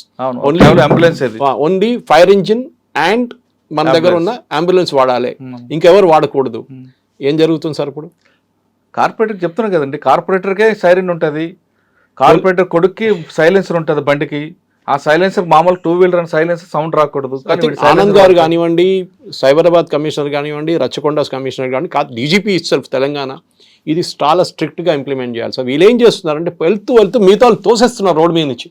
Speaker 3: only fire engine and మన దగ్గర ఉన్న అంబులెన్స్ వాడాలి, ఇంకెవరు వాడకూడదు. ఏం జరుగుతుంది సార్ ఇప్పుడు?
Speaker 2: కార్పొరేటర్కి చెప్తున్నారు కదండి, కార్పొరేటర్కే సైరన్ ఉంటుంది, కార్పొరేటర్ కొడుక్కి సైలెన్సర్ ఉంటుంది బండికి, ఆ సైలెన్సర్ మామూలు 2-wheeler అని సైలెన్సర్ సౌండ్ రాకూడదు. కానీ వీడు
Speaker 3: ఆనంద్
Speaker 2: silencer
Speaker 3: గారు
Speaker 2: వాడతాడు.
Speaker 3: కానివ్వండి, సైబరాబాద్ కమిషనర్ కానివ్వండి, రచ్చకొండ కమిషనర్ కానివ్వండి, కాదు డీజీపీ ఇట్సెల్ఫ్ తెలంగాణ ఇది చాలా స్ట్రిక్ట్గా ఇంప్లిమెంట్ చేయాలి సార్. వీళ్ళు ఏం చేస్తున్నారంటే వెళ్తూ మిగతా వాళ్ళు తోసేస్తున్నారు రోడ్ మీద నుంచి.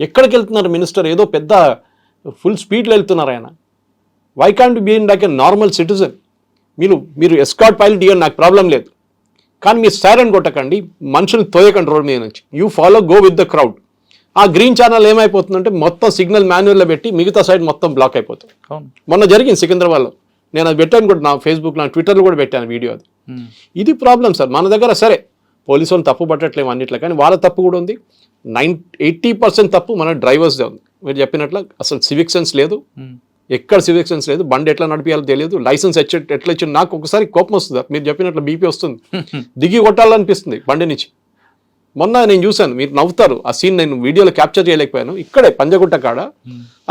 Speaker 3: ఎక్కడికి వెళ్తున్నారు మినిస్టర్? ఏదో పెద్ద ఫుల్ స్పీడ్లో వెళ్తున్నారు ఆయన. Why can't be in like a normal citizen? మీరు ఎస్కాట్ పైలట్ ఇవ్వండి, నాకు ప్రాబ్లం లేదు, కానీ మీరు సైరన్ కొట్టకండి, మనుషులు తోయకండి రోడ్ మీద నుంచి. You follow, go with the crowd. ఆ గ్రీన్ ఛానల్ ఏమైపోతుందంటే మొత్తం సిగ్నల్ మాన్యువల్లో పెట్టి మిగతా సైడ్ మొత్తం బ్లాక్ అయిపోతుంది.
Speaker 2: అవును.
Speaker 3: మొన్న జరిగింది సికింద్రాబాద్లో. నేను అది పెట్టాను కూడా, నా ఫేస్బుక్లో, ట్విట్టర్లో కూడా పెట్టాను వీడియో. అది ఇది ప్రాబ్లం సార్. మన దగ్గర సరే పోలీసు వాళ్ళు తప్పు పట్టట్లేము అన్నిట్లో, కానీ వాళ్ళ తప్పు కూడా ఉంది. 80% తప్పు మన డ్రైవర్స్దే ఉంది. మీరు చెప్పినట్లు అసలు సివిక్ సెన్స్ లేదు, ఎక్కడ సివిక్ సెన్స్ లేదు, బండి ఎట్లా నడిపించాలో తెలియదు, లైసెన్స్ ఎట్లా ఇచ్చి. నాకు ఒకసారి కోపం వస్తుంది, మీరు చెప్పినట్లు బీపీ వస్తుంది, దిగి కొట్టాలనిపిస్తుంది బండి నుంచి. మొన్న నేను చూశాను, మీరు నవ్వుతారు, ఆ సీన్ నేను వీడియోలో క్యాప్చర్ చేయలేకపోయాను. ఇక్కడే పంజగుట్ట కాడ,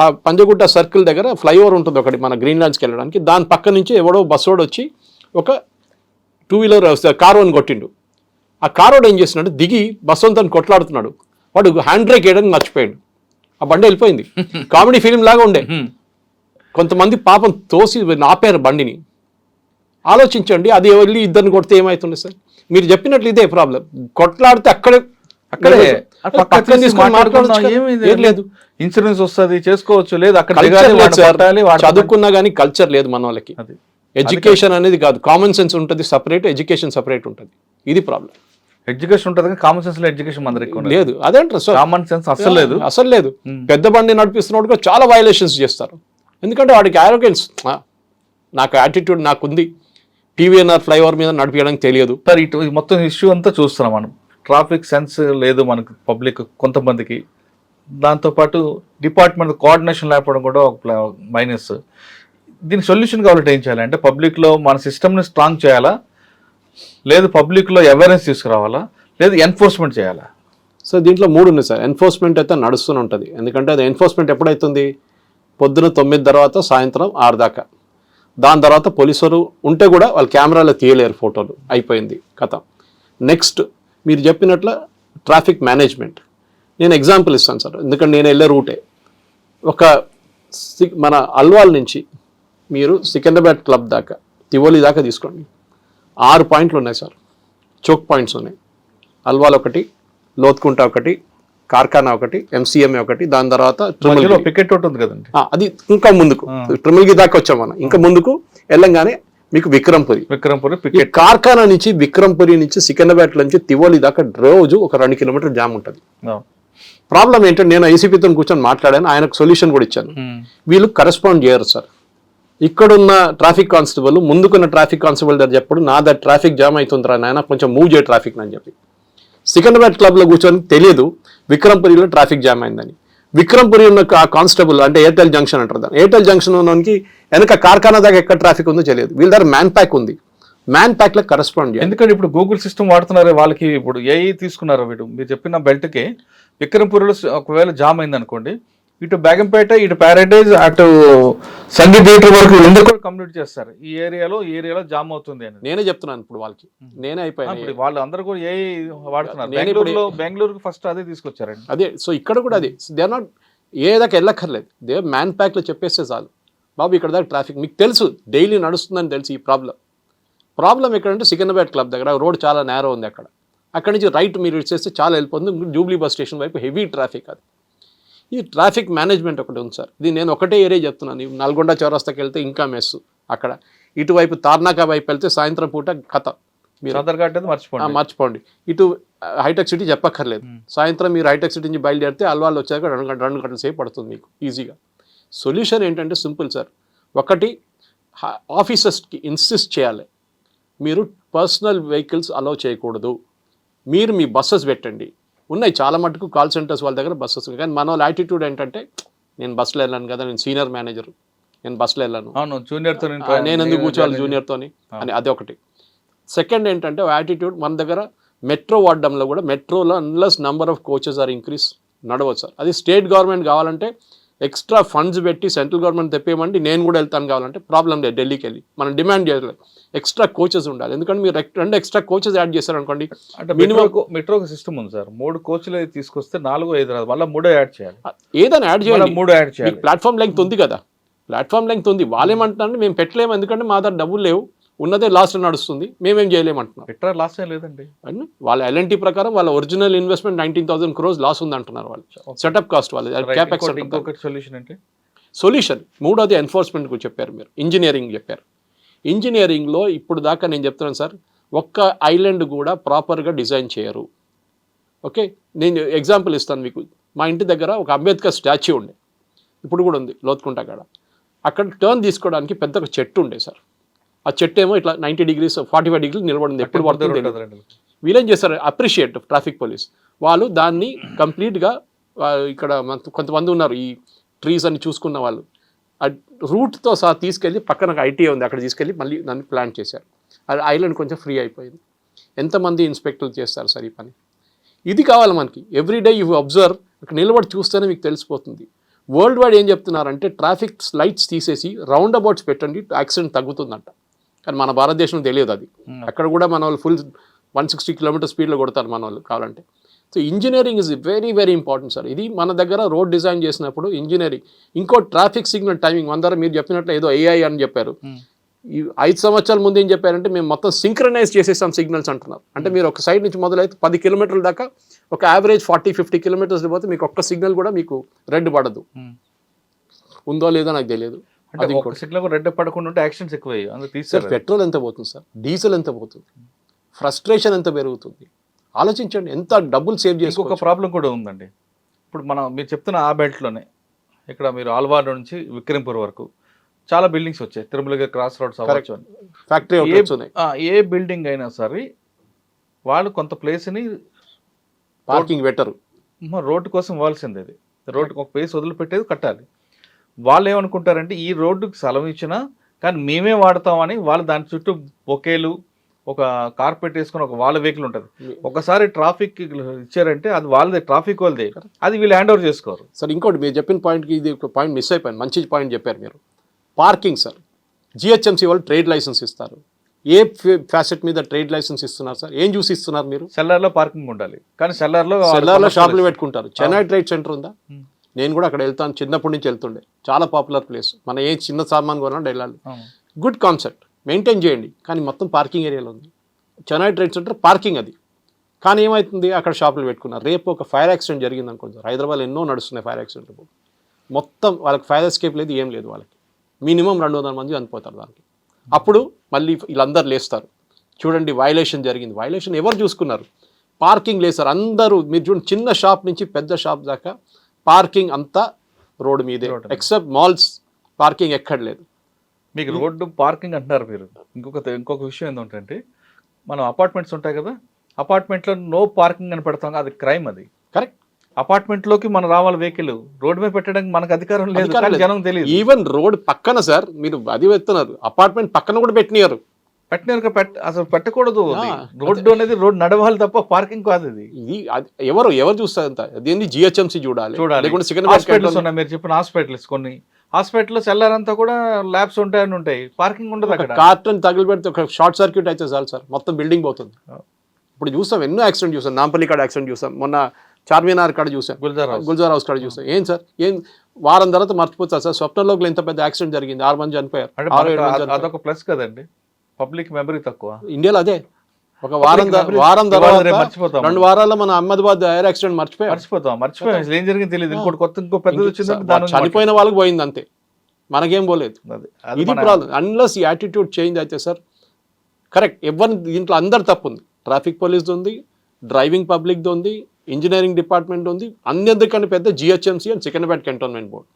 Speaker 3: ఆ పంజగుట్ట సర్కిల్ దగ్గర ఫ్లైఓవర్ ఉంటుంది ఒకటి మన గ్రీన్లాండ్స్కి వెళ్ళడానికి. దాని పక్క నుంచి ఎవడో బస్సోడు వచ్చి ఒక 2-wheeler కారు అని కొట్టిండు. ఆ కారోడు ఏం చేసినాడు, దిగి బస్సు అంతా కొట్లాడుతున్నాడు. వాడు హ్యాండ్ బ్రేక్ వేయడానికి మర్చిపోయాడు, ఆ బండి వెళ్ళిపోయింది. కామెడీ ఫిలిం లాగా ఉండే. కొంతమంది పాపం తోసి ఆపారు బండిని. ఆలోచించండి, అది వెళ్ళి ఇద్దరిని కొడితే ఏమవుతుంది సార్? మీరు చెప్పినట్లు ఇదే ప్రాబ్లం. కొట్లాడితే అక్కడే పక్కన తీసుకొని మాట్లాడచ్చు. లేదు,
Speaker 2: ఇన్సూరెన్స్ వస్తుంది, చేసుకోవచ్చు. లేదు అక్కడ
Speaker 3: చదువుకున్నా కానీ కల్చర్ లేదు మన వాళ్ళకి. ఎడ్యుకేషన్ అనేది కాదు, కామన్ సెన్స్ ఉంటుంది సపరేట్, ఎడ్యుకేషన్ సపరేట్ ఉంటుంది. ఇది ప్రాబ్లం.
Speaker 2: ఎడ్యుకేషన్ ఉంటుంది కానీ కామన్ సెన్స్ లో ఎడ్యుకేషన్ మన దగ్గర
Speaker 3: లేదు. అదేంటారు సార్,
Speaker 2: కామన్ సెన్స్ అసలు లేదు.
Speaker 3: పెద్ద బండి నడిపిస్తున్నప్పుడు కూడా చాలా వయలేషన్స్ చేస్తారు. ఎందుకంటే వాడికి ఆరోగెన్స్, నాకు యాటిట్యూడ్ నాకుంది, టీవీఎన్ఆర్ ఫ్లైఓవర్ మీద నడిపించడానికి తెలియదు.
Speaker 2: సార్ ఇటు మొత్తం ఇష్యూ అంతా చూస్తున్నాం మనం. ట్రాఫిక్ సెన్స్ లేదు మనకు పబ్లిక్ కొంతమందికి. దాంతోపాటు డిపార్ట్మెంట్ కోఆర్డినేషన్ లేకపోవడం కూడా ఒక మైనస్. దీని సొల్యూషన్ కావాలంటే ఏం చేయాలి అంటే, పబ్లిక్లో మన సిస్టమ్ని స్ట్రాంగ్ చేయాలా, లేదు పబ్లిక్లో అవేర్నెస్ తీసుకురావాలా, లేదు ఎన్ఫోర్స్మెంట్ చేయాలా?
Speaker 3: సో దీంట్లో 3 ఉన్నాయి సార్. ఎన్ఫోర్స్మెంట్ అయితే నడుస్తూనే ఉంటుంది. ఎందుకంటే అది ఎన్ఫోర్స్మెంట్ ఎప్పుడైతుంది, పొద్దున 9 తర్వాత సాయంత్రం 6 దాకా. దాని తర్వాత పోలీసులు ఉంటే కూడా వాళ్ళు కెమెరాలో తీయలేరు ఫోటోలు, అయిపోయింది కథ. నెక్స్ట్ మీరు చెప్పినట్ల ట్రాఫిక్ మేనేజ్మెంట్. నేను ఎగ్జాంపుల్ ఇస్తాను సార్, ఎందుకంటే నేను వెళ్ళే రూటే. మన అల్వాల్ నుంచి మీరు సికింద్రాబాద్ క్లబ్ దాకా, తివోలి దాకా తీసుకోండి, 6 పాయింట్లు ఉన్నాయి సార్, చోక్ పాయింట్స్ ఉన్నాయి. అల్వాల్ ఒకటి, లోత్కుంట ఒకటి, కార్ఖానా ఒకటి, ఎంసీఎంఏ ఒకటి, దాని తర్వాత
Speaker 2: పికెట్ ఉంటుంది కదండి,
Speaker 3: అది ఇంకా ముందుకు ట్రిమిల్గి దాకా వచ్చాం మనం. ఇంకా ముందుకు వెళ్ళంగానే మీకు విక్రంపురి కార్ఖానా నుంచి, విక్రంపురి నుంచి సికింద్రాబాద్ నుంచి తివోలి దాకా రోజు ఒక 2 కిలోమీటర్ జామ్ ఉంటుంది. ప్రాబ్లం ఏంటంటే, నేను ఐసీపీతో కూర్చొని మాట్లాడాను, ఆయనకు సొల్యూషన్ కూడా ఇచ్చాను. వీళ్ళు కరెస్పాండ్ చేయరు సార్. ఇక్కడున్న ట్రాఫిక్ కానిస్టేబుల్ ముందుకున్న ట్రాఫిక్ కానిస్టేబుల్ దగ్గర చెప్పడు, నా దగ్గర ట్రాఫిక్ జామ్ అవుతుందిరా నాయన, కొంచెం మూవ్ చేయ ట్రాఫిక్ అని చెప్పి. సికింద్రాబాద్ క్లబ్లో కూర్చొని తెలియదు విక్రంపురిలో ట్రాఫిక్ జామ్ అయిందని. విక్రంపురి ఉన్న కానిస్టేబుల్ అంటే ఎయిర్టెల్ జంక్షన్ అంటారు దాన్ని, ఎయిర్టెల్ జంక్షన్ ఉన్నకి వెనక కార్ఖానా దాకా ఎక్కడ ట్రాఫిక్ ఉందో తెలియదు. వీళ్ళ దగ్గర మ్యాన్ ప్యాక్ ఉంది, మ్యాన్ ప్యాక్ లో కరెస్పాండ్ చేయాలి.
Speaker 2: ఎందుకంటే ఇప్పుడు గూగుల్ సిస్టమ్ వాడుతున్నారు వాళ్ళకి. ఇప్పుడు ఏఐ తీసుకున్నారు వీడు, మీరు చెప్పిన బెల్ట్కి విక్రంపురిలో ఒకవేళ జామ్ అయింది అనుకోండి, ఇటు బేగంపేట, ఇటు ప్యారడైజ్, అటు సంగీ థియేటర్ వరకు అందరూ కూడా కమ్యూనిట్ చేస్తారు, ఈ ఏరియాలో జామ్ అవుతుంది అని.
Speaker 3: నేనే చెప్తున్నాను ఇప్పుడు వాళ్ళకి, నేనే అయిపోయాను.
Speaker 2: వాళ్ళు అందరూ కూడా ఏ వాడుతున్నారు. బెంగళూరుకి ఫస్ట్ అదే తీసుకొచ్చారండి.
Speaker 3: అదే, సో ఇక్కడ కూడా అదే, దే ఆర్ నాట్ ఏ దాకా వెళ్ళక్కర్లేదు, దే మ్యాన్ ప్యాక్ లో చెప్పేస్తే చాలు, బాబు ఇక్కడ దాకా ట్రాఫిక్ మీకు తెలుసు, డైలీ నడుస్తుందని తెలుసు. ఈ ప్రాబ్లం ఎక్కడంటే సికింద్రాబాద్ క్లబ్ దగ్గర రోడ్ చాలా నేరో ఉంది. అక్కడి నుంచి రైట్ మీరు ఇచ్చేస్తే చాలా వెళ్ళిపోతుంది, జూబ్లీ బస్ స్టేషన్ వైపు హెవీ ట్రాఫిక్. అది ఈ ట్రాఫిక్ మేనేజ్మెంట్ ఒకటి ఉంది సార్. ఇది నేను ఒకటే ఏరియా చెప్తున్నాను. నల్గొండ చౌరస్తాకి వెళ్తే ఇంకా మెస్ అక్కడ, ఇటువైపు తార్నాకా వైపు వెళ్తే సాయంత్రం పూట కథ, మీరు మర్చిపోండి. ఇటు హైటెక్ సిటీ చెప్పక్కర్లేదు, సాయంత్రం మీరు హైటెక్ సిటీ నుంచి బయలుదేరితే అల్వాల్ వచ్చాక 2 గంటల సేపు పడుతుంది మీకు ఈజీగా. సొల్యూషన్ ఏంటంటే సింపుల్ సార్. ఒకటి, ఆఫీసర్స్కి ఇన్సిస్ట్ చేయాలి, మీరు పర్సనల్ వెహికల్స్ అలౌ చేయకూడదు, మీరు మీ బస్సెస్ పెట్టండి. ఉన్నాయి చాలా మటుకు కాల్ సెంటర్స్ వాళ్ళ దగ్గర బస్సెస్, కానీ మన వాళ్ళ యాటిట్యూడ్ ఏంటంటే, నేను బస్సులో వెళ్ళాను కదా, నేను సీనియర్ మేనేజర్, నేను బస్సులో వెళ్ళాను, నేను ఎందుకు కూర్చోవాలి జూనియర్తోని అని, అది ఒకటి. సెకండ్ ఏంటంటే యాటిట్యూడ్, మన దగ్గర మెట్రో వాడడంలో కూడా, మెట్రోలో unless number of coaches are increase నడవచ్చు సార్. అది స్టేట్ గవర్నమెంట్ కావాలంటే ఎక్స్ట్రా ఫండ్స్ పెట్టి సెంట్రల్ గవర్నమెంట్ తెప్పేయమండి నేను కూడా వెళ్తాను కావాలంటే ప్రాబ్లం లేదు. ఢిల్లీకి వెళ్ళి మనం డిమాండ్ చేయలేదు. ఎక్స్ట్రా కోచెస్ ఉండాలి. ఎందుకంటే మీరు 2 ఎక్స్ట్రా కోచెస్ యాడ్ చేశారనుకోండి,
Speaker 2: అంటే మెట్రో సిస్టమ్ ఉంది సార్, 3 కోచ్లు తీసుకొస్తే 4-5 రాదు, మళ్ళీ 3 యాడ్ చేయాలి.
Speaker 3: ఏదైనా యాడ్ చేయాలి,
Speaker 2: 3 యాడ్ చేయాలి.
Speaker 3: ప్లాట్ఫామ్ లెంగ్త్ ఉంది కదా, ప్లాట్ఫామ్ లెంగ్త్ ఉంది. వాళ్ళేమంటున్నారంటే మేము పెట్టలేము ఎందుకంటే మా దగ్గర డబ్బులు లేవు, ఉన్నదే లాస్ట్ నడుస్తుంది, మేమేం చేయలేమంటున్నాం.
Speaker 2: ఎట్లా లాస్ట్ ఏం లేదండి.
Speaker 3: అండ్ వాళ్ళ ఎల్ఎన్టీ ప్రకారం వాళ్ళ ఒరిజినల్ ఇన్వెస్ట్మెంట్ 19,000 crores లాస్ ఉంది అంటున్నారు వాళ్ళు. సెటప్ కాస్ట్ వాళ్ళు క్యాపెక్స్.
Speaker 2: ఇంకొకటి సొల్యూషన్ అంటే
Speaker 3: సొల్యూషన్ మూడోది ఎన్ఫోర్స్మెంట్ కు చెప్పారు మీరు, ఇంజనీరింగ్ చెప్పారు. ఇంజనీరింగ్లో ఇప్పుడు దాకా నేను చెప్తున్నాను సార్, ఒక్క ఐలాండ్ కూడా ప్రాపర్గా డిజైన్ చేయరు. ఓకే, నేను ఎగ్జాంపుల్ ఇస్తాను మీకు. మా ఇంటి దగ్గర ఒక అంబేద్కర్ స్టాచ్యూ ఉండే, ఇప్పుడు కూడా ఉంది లోతుకుంట కాడ. అక్కడ టర్న్ తీసుకోవడానికి పెద్ద ఒక చెట్టు ఉండే సార్. ఆ చెట్టు ఏమో ఇట్లా 90 degrees 45 degrees నిలబడింది. ఎప్పుడు పడుతుంది? వీళ్ళేం చేస్తారు, అప్రిషియేట్ ట్రాఫిక్ పోలీస్ వాళ్ళు దాన్ని కంప్లీట్గా ఇక్కడ కొంతమంది ఉన్నారు ఈ ట్రీస్ అని చూసుకున్న వాళ్ళు, ఆ రూట్తో సహా తీసుకెళ్ళి పక్కన ఒక ఐటీ ఉంది అక్కడ తీసుకెళ్ళి మళ్ళీ దాన్ని ప్లాన్ చేశారు. అది ఐలాండ్ కొంచెం ఫ్రీ అయిపోయింది. ఎంతమంది ఇన్స్పెక్టర్లు చేస్తారు సార్ ఈ పని? ఇది కావాలి మనకి. ఎవ్రీడే యూ అబ్జర్వ్, అక్కడ నిలబడి చూస్తేనే మీకు తెలిసిపోతుంది. వరల్డ్ వైడ్ ఏం చెప్తున్నారంటే ట్రాఫిక్ లైట్స్ తీసేసి రౌండ్ అబౌట్స్ పెట్టండి, యాక్సిడెంట్ తగ్గుతుందంట. కానీ మన భారతదేశంలో తెలియదు అది. అక్కడ కూడా మన వాళ్ళు ఫుల్ 160 km స్పీడ్లో కొడతారు మన వాళ్ళు కావాలంటే. So engineering is very very important sir. ఇది మన దగ్గర రోడ్ డిజైన్ చేసినప్పుడు ఇంజనీరింగ్. ఇంకో ట్రాఫిక్ సిగ్నల్ టైమింగ్ మన మీరు చెప్పినట్లు ఏదో AI అని చెప్పారు. ఈ 5 సంవత్సరాల ముందు ఏం చెప్పారంటే మేము మొత్తం సింక్రనైజ్ చేసేసాం సిగ్నల్స్ అంటున్నారు. అంటే మీరు ఒక సైడ్ నుంచి మొదలైతే 10 kilometers దాకా ఒక యావరేజ్ 40-50 kilometers పోతే మీకు ఒక్క సిగ్నల్ కూడా మీకు రెడ్ పడదు. ఉందో లేదో నాకు తెలియదు.
Speaker 2: అది సిగ్నల్ రెడ్ పడకుండా ఉంటే యాక్సిడెంట్స్ ఎక్కువ.
Speaker 3: సార్ పెట్రోల్ ఎంత పోతుంది సార్, డీజిల్ ఎంత పోతుంది, ఫ్రస్ట్రేషన్ ఎంత పెరుగుతుంది, ఆలోచించండి. ఎంత డబ్బులు సేవ్ చేసి.
Speaker 2: ఒక ప్రాబ్లం కూడా ఉందండి. ఇప్పుడు మీరు చెప్తున్న ఆ బెల్ట్లోనే ఇక్కడ మీరు ఆల్వార్ నుంచి విక్రమ్పూర్ వరకు చాలా బిల్డింగ్స్ వచ్చాయి. తిరుమల క్రాస్ రోడ్స్ అవ్వచ్చు,
Speaker 3: ఫ్యాక్టరీ
Speaker 2: ఏ బిల్డింగ్ అయినా సరే వాళ్ళు కొంత ప్లేస్ని
Speaker 3: పార్కింగ్ పెట్టరు.
Speaker 2: రోడ్డు కోసం ఇవ్వాల్సింది. అది రోడ్డుకి ఒక ప్లేస్ వదిలిపెట్టేది కట్టాలి. వాళ్ళు ఏమనుకుంటారంటే ఈ రోడ్డుకి స్థలం ఇచ్చినా కానీ మేమే వాడతామని వాళ్ళు దాని చుట్టూ బొకేలు ఒక కార్పెట్ వేసుకుని ఒక వాళ్ళ వెహికల్ ఉంటుంది. ఒకసారి ట్రాఫిక్ ఇచ్చారంటే అది వాళ్ళదే, ట్రాఫిక్ వాళ్ళదే, అది వీళ్ళు హ్యాండ్ ఓవర్ చేసుకోరు.
Speaker 3: సార్ ఇంకోటి మీరు చెప్పిన పాయింట్కి ఇది ఒక పాయింట్ మిస్ అయిపోయింది. మంచి పాయింట్ చెప్పారు మీరు. పార్కింగ్ సార్, GHMC వాళ్ళు ట్రేడ్ లైసెన్స్ ఇస్తారు. ఏ ఫ్యాసెట్ మీద ట్రేడ్ లైసెన్స్ ఇస్తున్నారు సార్? ఏం చూసి ఇస్తున్నారు మీరు?
Speaker 2: సెల్లార్లో పార్కింగ్ ఉండాలి, కానీ సెల్లార్లో
Speaker 3: షాపులు పెట్టుకుంటారు. చెన్నై ట్రేడ్ సెంటర్ ఉందా? నేను కూడా అక్కడ వెళ్తాను, చిన్నప్పటి నుంచి వెళ్తుండే. చాలా పాపులర్ ప్లేస్. మన ఏ చిన్న సామాన్ కొనాలంటే వెళ్ళాలి. గుడ్ కాన్సెప్ట్, మెయింటైన్ చేయండి. కానీ మొత్తం పార్కింగ్ ఏరియాలో ఉంది. చెన్నై ట్రేడ్ సెంటర్ పార్కింగ్ అది. కానీ ఏమవుతుంది, అక్కడ షాపులు పెట్టుకున్నారు. రేపు ఒక ఫైర్ యాక్సిడెంట్ జరిగింది అనుకోండి సార్, హైదరాబాద్లో ఎన్నో నడుస్తున్నాయి ఫైర్ యాక్సిడెంట్లు. మొత్తం వాళ్ళకి ఫైర్ ఎస్కేప్ లేదు, ఏం లేదు. వాళ్ళకి మినిమం 200 మంది చనిపోతారు దానికి. అప్పుడు మళ్ళీ వీళ్ళందరూ లేస్తారు, చూడండి వైలేషన్ జరిగింది. వైలేషన్ ఎవరు చూసుకున్నారు? పార్కింగ్ లేదు సార్. అందరూ మీరు చూడండి, చిన్న షాప్ నుంచి పెద్ద షాప్ దాకా పార్కింగ్ అంతా రోడ్డు మీదే, ఎక్సెప్ట్ మాల్స్ పార్కింగ్ ఎక్కడ లేదు.
Speaker 2: మీకు రోడ్డు పార్కింగ్ అంటున్నారు మీరు. ఇంకొక విషయం ఏంటంటే, మనం అపార్ట్మెంట్స్ ఉంటాయి కదా, అపార్ట్మెంట్లో నో పార్కింగ్ అని పెడతాం, అది క్రైమ్. అది
Speaker 3: కరెక్ట్.
Speaker 2: అపార్ట్మెంట్లోకి మనం రావాలి వెహికల్, రోడ్డు మీద పెట్టడానికి మనకు అధికారం లేదు, జనం తెలియదు.
Speaker 3: ఈవెన్ రోడ్ పక్కన సార్ మీరు అది పెడుతున్నారు, అపార్ట్మెంట్ పక్కన కూడా పెట్టినారు.
Speaker 2: అసలు పెట్టకూడదు. రోడ్డు అనేది రోడ్ నడవాలి తప్ప పార్కింగ్ కాదు. ఇది
Speaker 3: ఎవరు చూస్తారు అంత? అదేంటి GHMC చూడాలి.
Speaker 2: హాస్పిటల్స్ ఉన్నాయి, మీరు చెప్పిన హాస్పిటల్స్, కొన్ని హాస్పిటల్లో సెల్లారంతా కూడా ల్యాబ్స్ ఉంటాయని ఉంటాయి, పార్కింగ్ ఉండదు. అక్కడ
Speaker 3: కార్టన్ తగిలి పెడితే ఒక షార్ట్ సర్క్యూట్ అయితే చాలు సార్, మొత్తం బిల్డింగ్ పోతుంది. ఇప్పుడు చూసాం, ఎన్నో యాక్సిడెంట్ చూసాం. నాంపల్లి కాడ యాక్సిడెంట్ చూసాం, మొన్న చార్మినార్ కాడ చూసాం, గుల్జార్ హౌస్ కాడ చూసాం. ఏం సార్, ఏం వారం తర్వాత మర్చిపోతారు సార్? స్వప్నలోకి ఎంత పెద్ద యాక్సిడెంట్ జరిగింది, 6 మంది చనిపోయారు.
Speaker 2: అదొక ప్లస్ కదండి, పబ్లిక్ మెమరీ తక్కువ.
Speaker 3: ఇండియాలో అదే ఒక వారం తర్వాత 2 వారాల్లో మన అహ్మదాబాద్ ఎయిర్ యాక్సిడెంట్ మర్చిపోయాం.
Speaker 2: ఏం జరిగింది తెలియదు. ఇంకో పెద్దది వచ్చింది,
Speaker 3: చనిపోయిన వాళ్ళకి పోయింది అంతే, మనకేం పోలేదు. ఇది ప్రాబ్లం. అన్లెస్ ఈ యాటిట్యూడ్ చేంజ్ అయితే సార్ కరెక్ట్. ఎవరిని దీంట్లో అందరు తప్పు ఉంది. ట్రాఫిక్ పోలీస్ ఉంది, డ్రైవింగ్ పబ్లిక్ది ఉంది, ఇంజనీరింగ్ డిపార్ట్మెంట్ ఉంది, అందరికన్నా పెద్ద GHMC and Secunderabad cantonment board.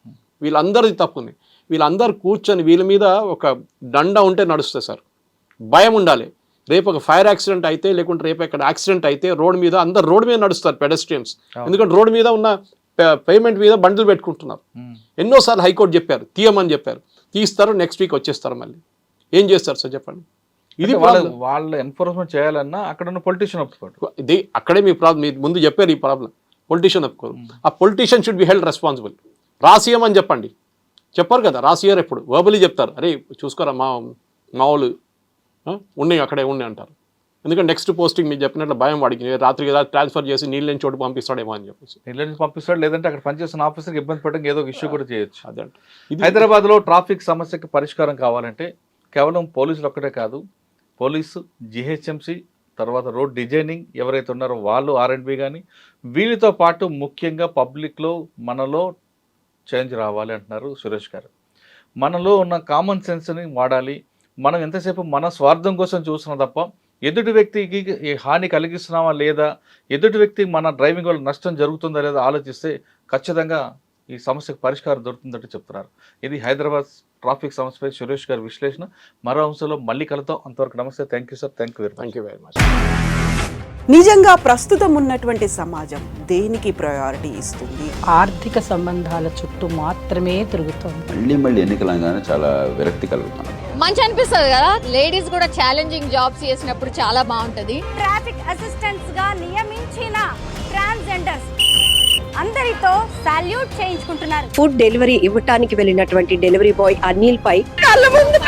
Speaker 3: వీళ్ళందరిది తప్పు ఉంది. వీళ్ళందరూ కూర్చొని వీళ్ళ మీద ఒక దండ ఉంటే నడుస్తుంది సార్. భయం ఉండాలి. రేపు ఒక ఫైర్ యాక్సిడెంట్ అయితే, లేకుంటే రేపు ఎక్కడ యాక్సిడెంట్ అయితే రోడ్ మీద అందరు రోడ్ మీద నడుస్తారు పెడస్ట్రియన్స్. ఎందుకంటే రోడ్ మీద ఉన్న పేమెంట్ మీద బండ్లు పెట్టుకుంటున్నారు. ఎన్నోసార్లు హైకోర్టు చెప్పారు తీయమని చెప్పారు, తీస్తారు, నెక్స్ట్ వీక్ వచ్చేస్తారు. మళ్ళీ ఏం చేస్తారు సార్ చెప్పండి?
Speaker 2: ఇది వాళ్ళు ఎన్ఫోర్స్మెంట్ చేయాలన్నా అక్కడ ఉన్న పొలిటీషియన్ ఒప్పుకోరు.
Speaker 3: ఇది అక్కడే మీ ప్రాబ్లం. మీరు ముందు చెప్పారు ఈ ప్రాబ్లం. పొలిటీషియన్ ఒప్పుకోరు. ఆ politician should be held responsible. రాసియమని చెప్పండి, చెప్పారు కదా, రాసియర్ ఎప్పుడు వర్బలీ చెప్తారు, అరే చూసుకోరా మా వాళ్ళు ఉన్నాయి అక్కడే ఉన్నాయి అంటారు. ఎందుకంటే నెక్స్ట్ పోస్టింగ్ మీరు చెప్పినట్లు భయం వాడికి, రాత్రి కదా ట్రాన్స్ఫర్ చేసి నీళ్ళు లేని చోటు పంపిస్తాడేమో అని చెప్పేసి.
Speaker 2: నీళ్ళ నుంచి పంపిస్తాడు, లేదంటే అక్కడ పనిచేస్తున్న ఆఫీసర్కి ఇబ్బంది పెట్టడం ఏదో ఒక ఇష్యూ కూడా చేయొచ్చు.
Speaker 3: అదంటే
Speaker 2: హైదరాబాద్లో ట్రాఫిక్ సమస్యకి పరిష్కారం కావాలంటే కేవలం పోలీసులు ఒక్కటే కాదు, పోలీసు, జిహెచ్ఎంసి, తర్వాత రోడ్ డిజైనింగ్ ఎవరైతే ఉన్నారో వాళ్ళు, R&B కానీ, వీళ్ళతో పాటు ముఖ్యంగా పబ్లిక్లో మనలో చేంజ్ రావాలి అంటున్నారు సురేష్ గారు. మనలో ఉన్న కామన్ సెన్స్ని వాడాలి. మనం ఎంతసేపు మన స్వార్థం కోసం చూస్తున్నాం తప్ప ఎదుటి వ్యక్తికి హాని కలిగిస్తున్నామా లేదా, ఎదుటి వ్యక్తికి మన డ్రైవింగ్ వల్ల నష్టం జరుగుతుందా లేదా ఆలోచిస్తే ఖచ్చితంగా ఈ సమస్యకు పరిష్కారం దొరుకుతుందంటే చెప్తున్నారు. ఇది హైదరాబాద్ ట్రాఫిక్ సమస్యపై సురేష్ గారి విశ్లేషణ. మరో అంశంలో మళ్ళీ కలుద్దాం. అంతవరకు నమస్తే. Thank you sir. Thank you very much.
Speaker 4: నిజంగా ప్రస్తుతం ఉన్నటువంటి సమాజం దేనికి ప్రయారిటీ ఇస్తుంది?
Speaker 5: ఆర్థిక సంబంధాల చుట్టూ మాత్రమే తిరుగుతోంది.
Speaker 6: మళ్ళీ ఎన్నికలంగానే చాలా విరక్తి కలుగుతాను.
Speaker 7: మంచి అనిపిస్తుంది కదా, లేడీస్ కూడా ఛాలెంజింగ్ జాబ్స్ చేసినప్పుడు చాలా బాగుంటది.
Speaker 8: ట్రాఫిక్ అసిస్టెంట్స్ గా నియమించిన ట్రాన్స్జెండర్స్ అందరితో సాల్యూట్ చేయించుకుంటున్నారు.
Speaker 9: ఫుడ్ డెలివరీ ఇవ్వటానికి వెళ్ళినటువంటి డెలివరీ బాయ్ అనిల్ పై కళ్ళ ముందు